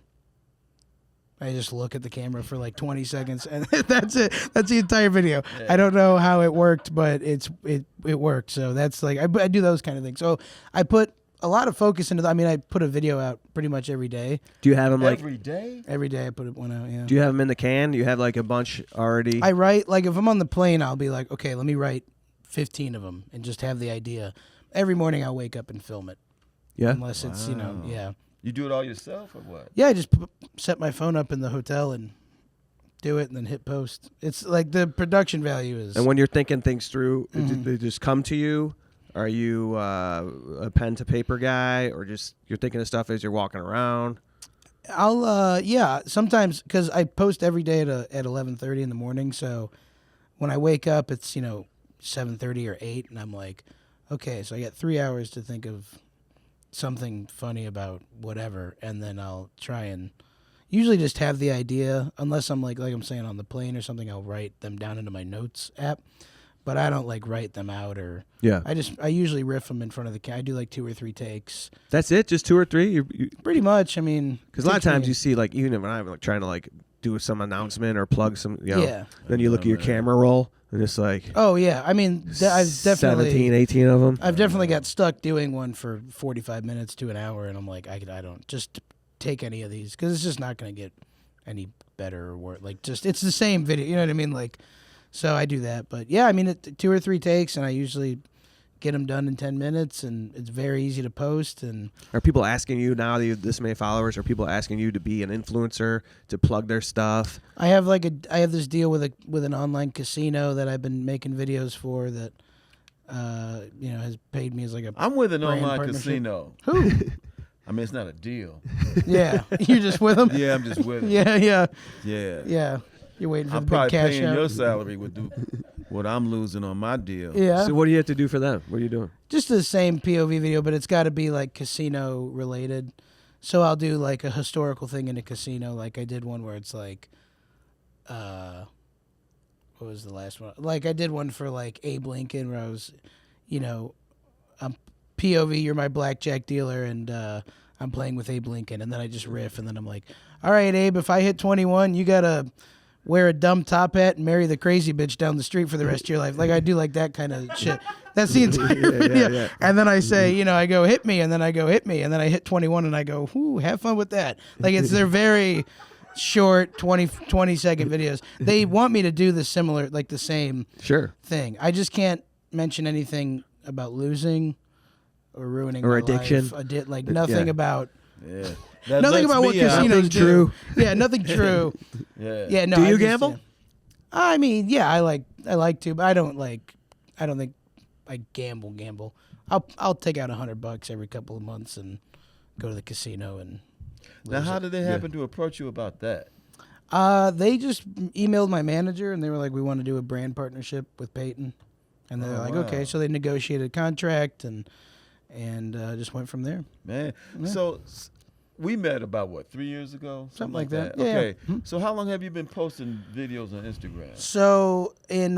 I just look at the camera for like 20 seconds, and that's it. That's the entire video. Yeah. I don't know how it worked, but it worked. So that's like, I do those kind of things. So I put a lot of focus into I put a video out pretty much every day. Do you have them like? Every day? Every day I put one out, yeah. Do you have them in the can? Do you have like a bunch already? I write, like if I'm on the plane, I'll be like, okay, let me write 15 of them and just have the idea. Every morning I'll wake up and film it. Yeah. Unless it's, yeah. You do it all yourself or what? Yeah, I just set my phone up in the hotel and do it and then hit post. It's like the production value is. And when you're thinking things through, they just come to you. Are you a pen to paper guy, or just you're thinking of stuff as you're walking around? I'll sometimes, because I post every day at 11:30 in the morning, so when I wake up, it's 7:30 or 8, and I'm like, okay, so I got 3 hours to think of something funny about whatever, and then I'll try and usually just have the idea, unless I'm like I'm saying on the plane or something, I'll write them down into my notes app, but I don't like write them out or I usually riff them in front of the camera. I do like 2 or 3 takes. That's it, just 2 or 3. You pretty much. I mean, because a lot of times you see like even when I'm like trying to like do some announcement or plug some, then you look at your camera roll and it's like, oh yeah, I mean, I've definitely 17, 18 of them. I've definitely got stuck doing one for 45 minutes to an hour, and I'm like, I don't just take any of these because it's just not going to get any better or worse. Like, just it's the same video, you know what I mean? Like, so I do that, but yeah, I mean, 2 or 3 takes, and I usually get them done in 10 minutes, and it's very easy to post. And are people asking you now that you have this many followers? Are people asking you to be an influencer, to plug their stuff? I have this deal with an online casino that I've been making videos for that has paid me as like a I'm with an brand online partnership. casino. Who? I mean, it's not a deal. Yeah, you're just with them. Yeah, I'm just with them. Yeah. You're waiting for I'm the big probably cash paying out. your salary with what I'm losing on my deal. Yeah. So what do you have to do for them? What are you doing? Just the same POV video, but it's got to be like casino related. So I'll do like a historical thing in a casino. Like I did one where it's like, what was the last one? Like I did one for like Abe Lincoln where I was, I'm POV, you're my blackjack dealer, and I'm playing with Abe Lincoln, and then I just riff, and then I'm like, all right, Abe, if I hit 21, you gotta wear a dumb top hat and marry the crazy bitch down the street for the rest of your life. Like I do like that kind of shit. That's the entire video. Yeah. And then I say, I go hit me, and then I go hit me, and then I hit 21, and I go, whoo, have fun with that. Like they're very short 20-second videos. They want me to do the similar, like the same thing. I just can't mention anything about losing or ruining or my addiction. Life. Like nothing about. Yeah. Nothing about what casinos do. True. Yeah, nothing true. Yeah. No. Do you gamble? I mean, yeah, I like to, but I don't think I gamble. I'll take out $100 every couple of months and go to the casino and. Now, how did they happen to approach you about that? They just emailed my manager and they were like, we want to do a brand partnership with Peyton, and they're like, okay, so they negotiated a contract and just went from there. Man, so we met about 3 years ago, something like that. Okay, Yeah. Mm-hmm. So how long have you been posting videos on Instagram? So in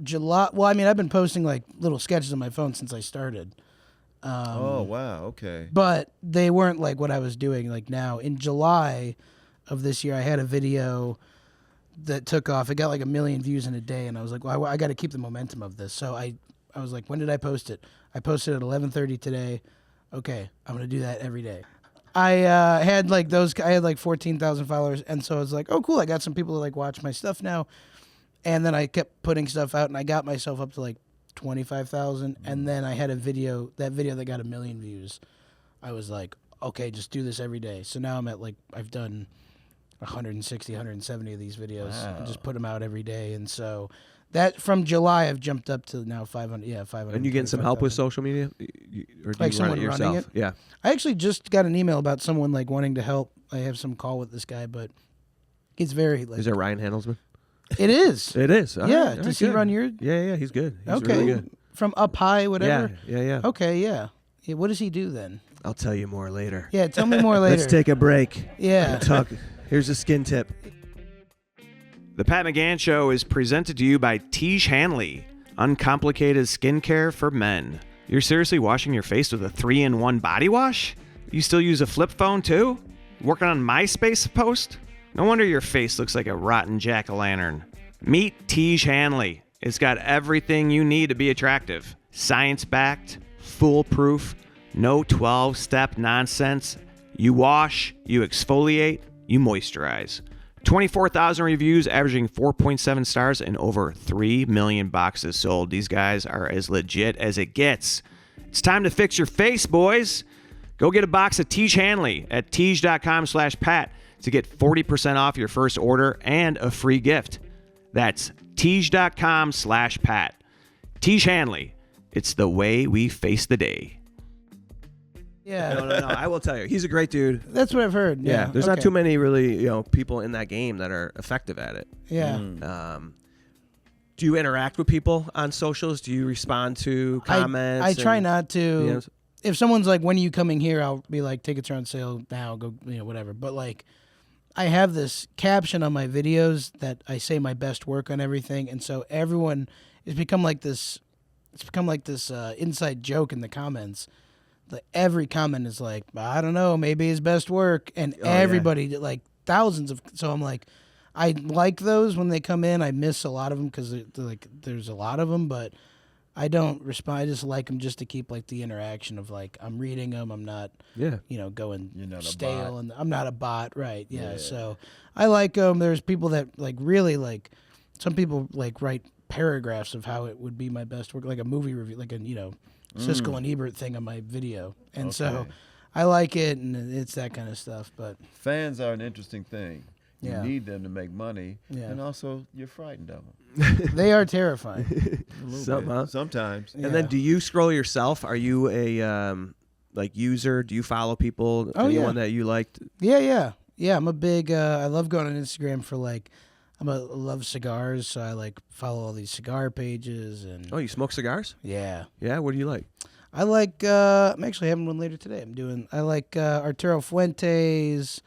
July, well, I mean, I've been posting like little sketches on my phone since I started. Oh wow, okay. But they weren't like what I was doing like now. In July of this year, I had a video that took off. It got like 1 million views in a day, and I was like, well, I got to keep the momentum of this. So I was like, when did I post it? I posted at 11:30 today. Okay, I'm gonna do that every day. I had like 14,000 followers, and so I was like, oh cool, I got some people that like watch my stuff now. And then I kept putting stuff out, and I got myself up to like 25,000, and then I had that video that got 1 million views. I was like, okay, just do this every day. So now I'm at like, I've done 160, 170 of these videos and just put them out every day. And so that from July, I've jumped up to now 500. Yeah, 500. And you getting some help with social media? Or do like you someone run it yourself? running it? Yeah. I actually just got an email about someone like wanting to help. I have some call with this guy, but it's very like. Is it Ryan Handelsman? It is. It is. All Yeah. right, Does he good. run your? Yeah, he's good. He's Okay. really good. From Up High, whatever. Yeah. Okay, yeah. What does he do then? I'll tell you more later. Yeah, tell me more later. Let's take a break. Yeah. Talk. Here's a skin tip. The Pat McGann Show is presented to you by Tiege Hanley, uncomplicated skincare for men. You're seriously washing your face with a 3-in-1 body wash? You still use a flip phone too? Working on MySpace post? No wonder your face looks like a rotten jack-o'-lantern. Meet Tiege Hanley. It's got everything you need to be attractive. Science-backed, foolproof, no 12-step nonsense. You wash, you exfoliate, you moisturize. 24,000 reviews, averaging 4.7 stars, and over 3 million boxes sold. These guys are as legit as it gets. It's time to fix your face, boys. Go get a box of Tiege Hanley at Tiege.com/Pat to get 40% off your first order and a free gift. That's Tiege.com/Pat. Tiege Hanley. It's the way we face the day. Yeah. No. I will tell you, he's a great dude. That's what I've heard. Yeah. There's not too many really, people in that game that are effective at it. Yeah. Do you interact with people on socials? Do you respond to comments? I try not to. You know, If someone's like, "When are you coming here?" I'll be like, "Tickets are on sale now. Go, whatever." But like, I have this caption on my videos that I say my best work on everything, and so everyone it's become like this. It's become like this inside joke in the comments. Like every comment is like, "I don't know, maybe his best work," and everybody like thousands of. So I'm like, I like those when they come in. I miss a lot of them because like there's a lot of them, but I don't respond. I just like them just to keep like the interaction of like I'm reading them. I'm not, going stale, and I'm not a bot, right? Yeah. So I like them. There's people that like really like. Some people like write paragraphs of how it would be my best work, like a movie review, like a Siskel and Ebert thing on my video, and so I like it, and it's that kind of stuff. But fans are an interesting thing. You need them to make money, and also you're frightened of them. They are terrifying. Sometimes. And then, do you scroll yourself? Are you a user? Do you follow people? Anyone that you liked? Yeah. I'm a big. I love going on Instagram for like. I love cigars, so I like follow all these cigar pages and. Oh, you smoke cigars? Yeah. Yeah. What do you like? I like. I'm actually having one later today. I like Arturo Fuentes.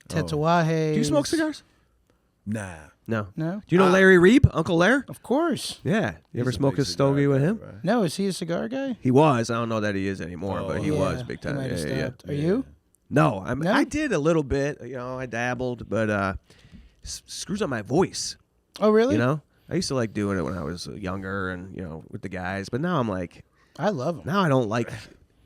Tatuajes. Do you smoke cigars? Nah. No. No? Do you know Larry Reeb, Uncle Lair? Of course. Yeah. You ever He's a smoke big a stogie with him? right? No, is he a cigar guy? He was. I don't know that he is anymore, but he was big time. He might have Yeah. stopped. Are you? No, No? I did a little bit. I dabbled, but screws up my voice. Oh, really? I used to like doing it when I was younger and with the guys, but now I'm like, I love them. now I don't like.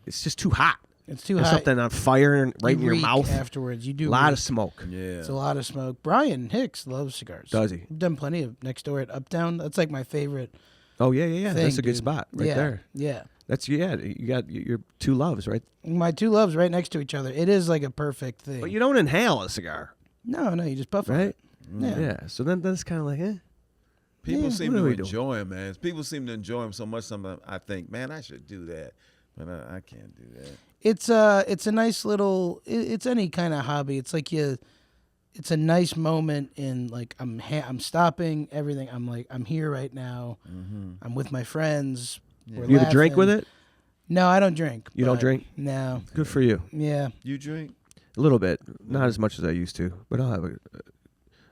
It's just too hot. It's too There's hot. something on fire right in your reek mouth. afterwards. You do A lot reek. of smoke. Yeah. It's a lot of smoke. Brian Hicks loves cigars. Does he? I've done plenty of next door at Uptown. That's like my favorite. Oh yeah. thing, That's a good dude. spot right there. Yeah. That's You got your two loves, right? My two loves right next to each other. It is like a perfect thing. But you don't inhale a cigar, No, you just puff on right? it. Yeah. Yeah. So then that's kind of like, People seem what to are we doing? enjoy them, man. People seem to enjoy them so much. Sometimes I think, man, I should do that, but I can't do that. It's a nice little. It's any kind of hobby. It's like it's a nice moment in like I'm stopping everything. I'm like I'm here right now. Mm-hmm. I'm with my friends. We're you have a drink laughing. with it? No, I don't drink. You don't but- drink? No. Good for you. Yeah. You drink? A little bit, not as much as I used to, but I'll have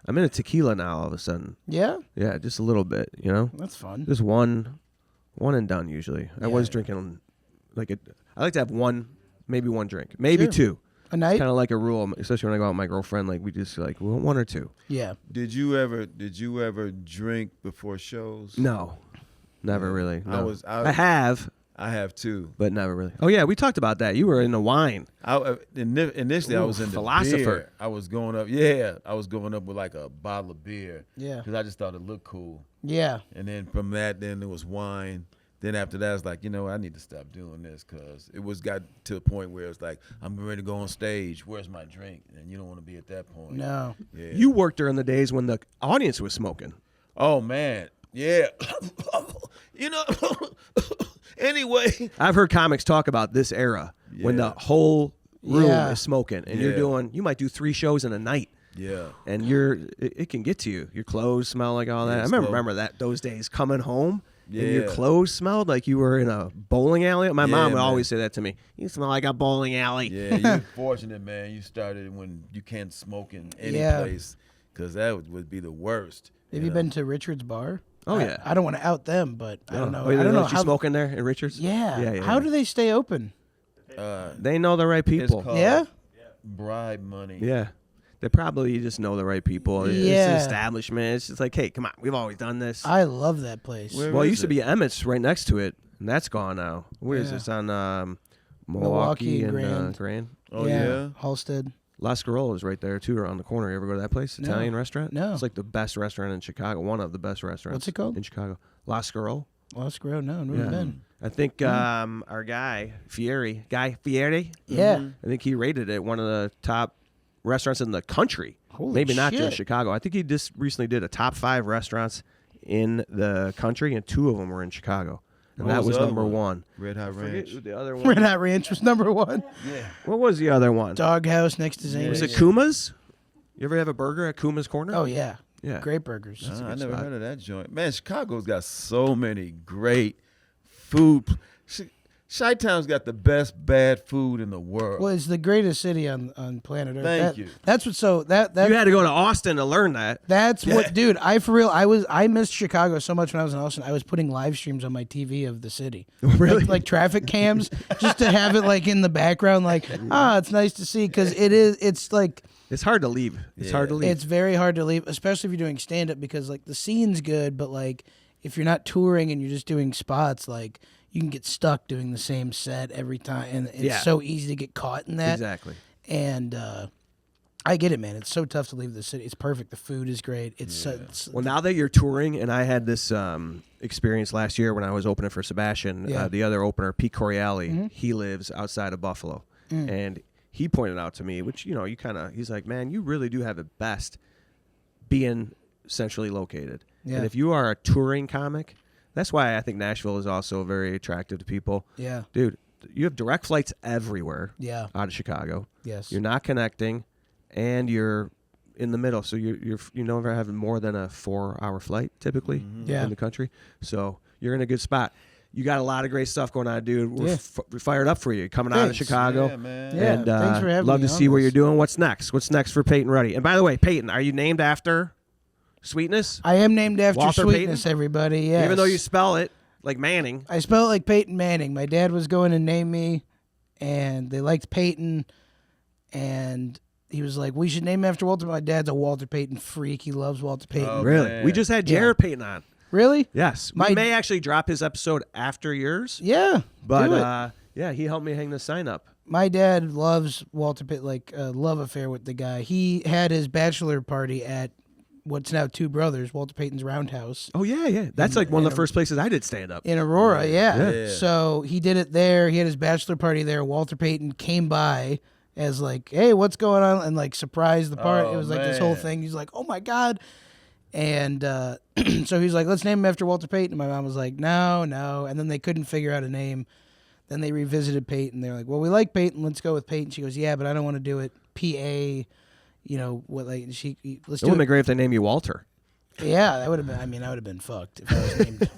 I'm in a tequila now. All of a sudden, Yeah. yeah, just a little bit. That's fun. Just one and done usually. I was Yeah. drinking I like to have maybe one drink, maybe Sure. two. A night. Kind of like a rule, especially when I go out with my girlfriend. Like we just we want one or two. Yeah. Did you ever drink before shows? No, never really. No. I have, too. but never really. Oh yeah, we talked about that. You were into wine. Initially, I was into philosopher. beer. I was going up with like a bottle of beer. Yeah. Because I just thought it looked cool. Yeah. And then from that, then it was wine. Then after that, I was like, I need to stop doing this because it got to a point where it's like, I'm ready to go on stage. Where's my drink? And you don't want to be at that point. No. Yeah. You worked during the days when the audience was smoking. Oh, man. Yeah. Anyway. I've heard comics talk about this era when the Yeah. whole room Yeah. is smoking, and Yeah. you might do 3 shows in a night. Yeah. And it can get to you. Your clothes smell like all that. Yeah, I it's remember those days coming home and your Yeah. clothes smelled like you were in a bowling alley. My mom would man. always say that to me. You smell like a bowling alley. Yeah, you're fortunate, man. You started when you can't smoke in any Yeah. place because that would be the worst. Have you been to Richard's Bar? Oh, yeah. I don't want to out them, but I don't know. Oh, I don't know you how. smoking there in Richards? Yeah. How do they stay open? They know the right It's people. called Yeah? bribe money. Yeah. They probably just know the right people. It's Yeah. an establishment. It's just like, hey, come on. We've always done this. I love that place. Where Well, it is used to be Emmett's right next to it, and that's gone now. Where is Yeah. this on Milwaukee and Grand. Grand? Oh, yeah? Halstead. La Scarola is right there too, around the corner. You ever go to that place? No. Italian restaurant? No. It's like the best restaurant in Chicago. One of the best restaurants. What's it called? In Chicago. La Scarola. Lost Grow. No, never been. I think our guy Fieri. Yeah. I think he rated it one of the top restaurants in the country. Holy Maybe not shit. just Chicago. I think he just recently did a top 5 restaurants in the country, and 2 of them were in Chicago. And What that was was the other number one? 1. Red Hot Forget Ranch. who the other one. Red Hot Ranch was number 1. What was the other one? Doghouse next to Zane's. Was it Kuma's? You ever have a burger at Kuma's Corner? Oh, yeah. Yeah. Great burgers. I never heard of that joint. Man, Chicago's got so many great food. Chi-Town's got the best bad food in the world. Well, it's the greatest city on planet Earth. Thank you. That's what's so You had to go to Austin to learn that. That's what, dude. I missed Chicago so much when I was in Austin. I was putting live streams on my TV of the city, Really? like traffic cams, just to have it like in the background. Like, it's nice to see because it's like It's hard to leave. It's hard to leave. it's very hard to leave, especially if you're doing stand up because like the scene's good, but like if you're not touring and you're just doing spots, like you can get stuck doing the same set every time, and it's so easy to get caught in that. Exactly. And I get it, man. It's so tough to leave the city. It's perfect. The food is great. Well, now that you're touring, and I had this experience last year when I was opening for Sebastian, the other opener, Pete Corielli, he lives outside of Buffalo. And he pointed out to me, which, he's like, man, you really do have it best being centrally located. Yeah. And if you are a touring comic, that's why I think Nashville is also very attractive to people. Yeah. Dude, you have direct flights everywhere out of Chicago. Yes. You're not connecting, and you're in the middle. So you never have more than a 4-hour flight typically in the country. So you're in a good spot. You got a lot of great stuff going on, dude. We're fired up for you coming out of Chicago. Yeah, man. Yeah, and thanks for having love me to on see what this. you're doing. What's next? What's next for Peyton Ruddy? And by the way, Peyton, are you named after Sweetness? I am named after Walter Sweetness, Payton? everybody. Yes. Even though you spell it like Manning. I spell it like Peyton Manning. My dad was going to name me, and they liked Peyton, and he was like, we should name him after Walter. My dad's a Walter Payton freak. He loves Walter Payton. Oh, Really? man. We just had Jared Payton on. Really? Yes. My- We may actually drop his episode after yours. Yeah. do it. But he helped me hang the sign up. My dad loves Walter Payton, like a love affair with the guy. He had his bachelor party at what's now Two Brothers, Walter Payton's Roundhouse. Oh, yeah. That's like one of the first places I did stand up. In Aurora, Yeah. So he did it there. He had his bachelor party there. Walter Payton came by as like, hey, what's going on? And like surprised the part. It was like this whole man. thing. He's like, oh my God. And so he's like, let's name him after Walter Payton. And my mom was like, no. And then they couldn't figure out a name. Then they revisited Peyton. They're like, well, we like Peyton. Let's go with Peyton. She goes, yeah, but I don't want to do it P-A, let's It do would have been great if they named you Walter. Yeah, that would have been, I would have been fucked if I was named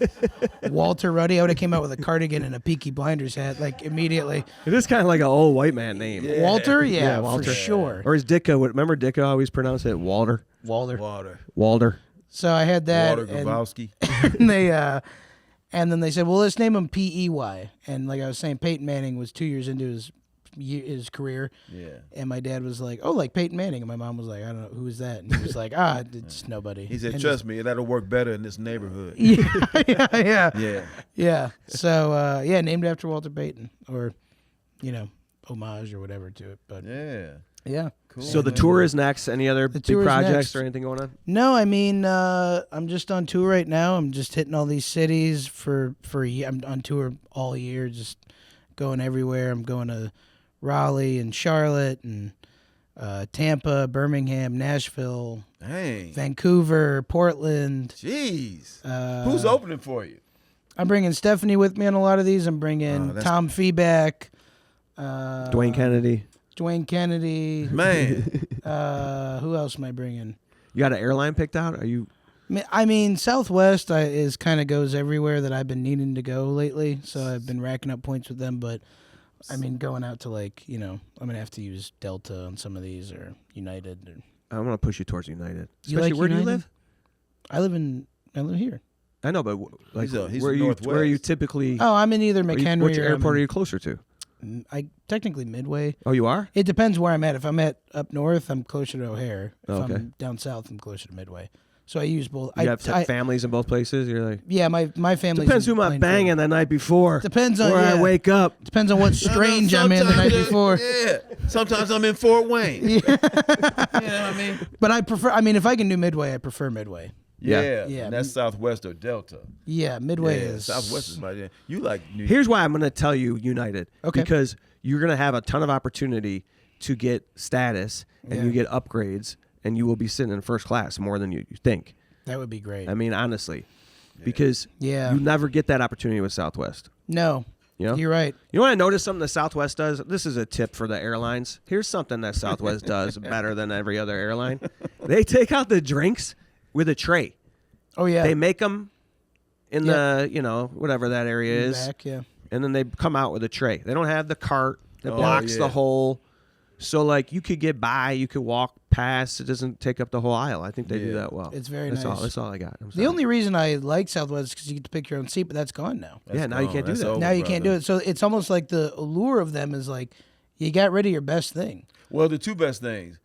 Walter Ruddy. I would have came out with a cardigan and a Peaky Blinders hat, like, immediately. It is kind of like an old white man name. Walter? Yeah, Yeah, Walter. for sure. Or is Dicka, remember Dicka always pronounced it Walter? Water. So I had that. Water Grabowski. And then they said, well, let's name him P-E-Y. And like I was saying, Peyton Manning was 2 years into his career. Yeah. And my dad was like, oh, like Peyton Manning. And my mom was like, I don't know, who is that? And he was like, it's nobody. He said, And trust me, that'll work better in this neighborhood. Yeah. So, named after Walter Payton, or, homage or whatever to it. But yeah. Cool. So the tour is next. Any other The big tour is projects next. or anything going on? No, I mean, I'm just on tour right now. I'm just hitting all these cities for a year. I'm on tour all year, just going everywhere. I'm going to Raleigh and Charlotte and Tampa, Birmingham, Nashville, Vancouver, Portland. Jeez. Who's opening for you? I'm bringing Stephanie with me on a lot of these. I'm bringing Tom Feeback. Dwayne Kennedy. Man. Who else am I bringing? You got an airline picked out? Are you? I mean, Southwest is kind of goes everywhere that I've been needing to go lately. So I've been racking up points with them. But I mean, going out to I'm gonna have to use Delta on some of these or United. Or... I'm gonna push you towards United. You Especially like where do you United? live? I live here. I know, but like He's where Northwest. are you typically? Oh, I'm in either McHenry Which or airport are you closer to? I technically Midway. Oh, you are? It depends where I'm at. If I'm at up north, I'm closer to O'Hare. If Okay. I'm down south, I'm closer to Midway. So I use both. You have families in both places. You're like, yeah, my family depends who I'm banging the night before. Depends on where I wake up. Depends on what strange I'm in the night before. Yeah. Sometimes I'm in Fort Wayne. You know what I mean? But I prefer. I mean, if I can do Midway, I prefer Midway. Yeah. Yeah. And that's Southwest or Delta. Yeah, Midway is Southwest is my. You like New York. Here's why I'm going to tell you United. Okay. Because you're going to have a ton of opportunity to get status and you get upgrades, and you will be sitting in first class more than you think. That would be great. I mean, honestly, because Yeah. you never get that opportunity with Southwest. No, You know? you're right. You know what I noticed something that Southwest does? This is a tip for the airlines. Here's something that Southwest does better than every other airline. They take out the drinks with a tray. Oh yeah. They make them in the, whatever that area In the is. back, yeah. And then they come out with a tray. They don't have the cart that Oh, blocks yeah. the hole. So, like, you could get by. You could walk past. It doesn't take up the whole aisle. I think they do that well. It's very that's nice. That's all I got. I'm The sorry. only reason I like Southwest is because you get to pick your own seat, but that's gone now. That's now you gone. can't do That's that. over, Now you can't do brother. it. So it's almost like the allure of them is like you got rid of your best thing. Well, the two best things: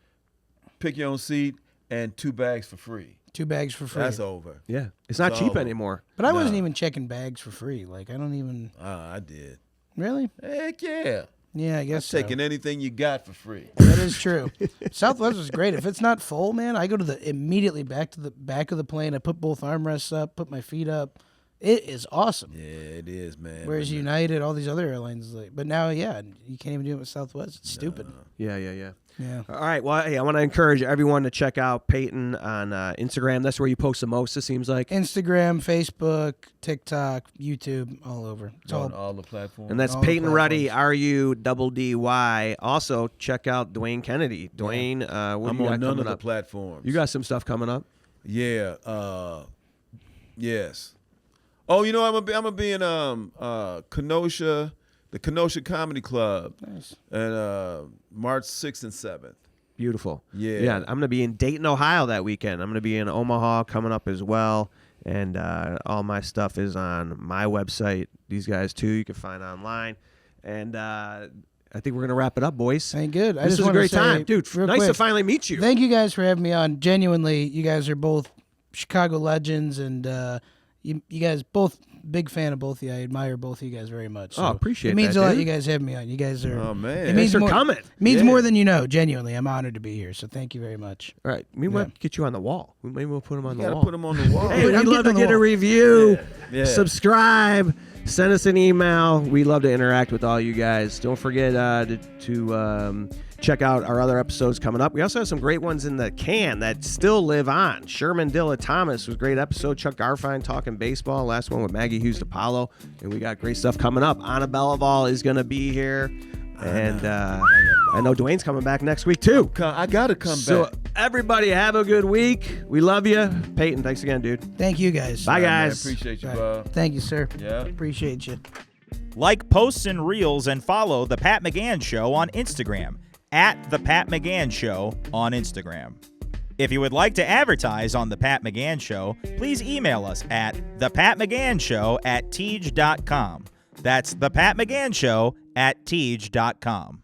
pick your own seat and 2 bags for free. 2 bags for free. That's over. Yeah. It's not It's cheap over. anymore. But I wasn't Nah. even checking bags for free. Like I don't even I did. really. Heck yeah. Yeah, I I'm guess so. taking anything you got for free. That is true. Southwest is great. If it's not full, man, I go to immediately back to the back of the plane. I put both armrests up, put my feet up. It is awesome. Yeah, it is, man. Whereas But United, all these other airlines, but now, yeah, you can't even do it with Southwest. It's stupid. Yeah. Yeah. All right. Well, hey, I want to encourage everyone to check out Peyton on Instagram. That's where you post the most, it seems like. Instagram, Facebook, TikTok, YouTube, all over. It's on all all the platforms. And that's all the Peyton Ruddy, platforms. RUDDY. Also, check out Dwayne Kennedy. Dwayne, what I'm do you got on none coming of the up? platforms. You got some stuff coming up? Yeah. Yes. Oh, I'm gonna be in Kenosha, the Kenosha Comedy Club, nice. and March 6th and 7th. Beautiful. Yeah. Yeah, I'm going to be in Dayton, Ohio that weekend. I'm going to be in Omaha coming up as well. And all my stuff is on my website. These guys, too, you can find online. And I think we're going to wrap it up, boys. Ain't good. I This just was a wanna great say time. Dude, real nice to quick, finally meet you. Thank you guys for having me on. Genuinely, you guys are both Chicago legends, and you guys both big fan of both of you. I admire both of you guys very much. So appreciate it means that, a lot. dude. You guys having me on. You guys are. Oh man. It Thanks means for more, coming. means Yeah. more than you know. Genuinely, I'm honored to be here. So thank you very much. All right. We might get you on the wall. Maybe we'll put him on You the gotta wall. put them on the wall. Hey, Dude, I'm we'd love to getting on the get a wall. review. Yeah. Subscribe. Send us an email. We love to interact with all you guys. Don't forget to check out our other episodes coming up. We also have some great ones in the can that still live on. Sherman Dilla Thomas was a great episode. Chuck Garfine talking baseball. Last one with Maggie Hughes DiPaolo. And we got great stuff coming up. Anna Bellaval is going to be here. And I know Dwayne's coming back next week, too. I gotta come So back. everybody have a good week. We love you. Peyton, thanks again, dude. Thank you guys. Bye, Man, guys. appreciate you, Right. Bob. Thank you, sir. Yeah. Appreciate you. Like posts and reels and follow The Pat McGann Show on Instagram at The Pat McGann Show on Instagram. If you would like to advertise on The Pat McGann Show, please email us at thepatmcgannshow@teej.com. That's thepatmcgannshow@teej.com.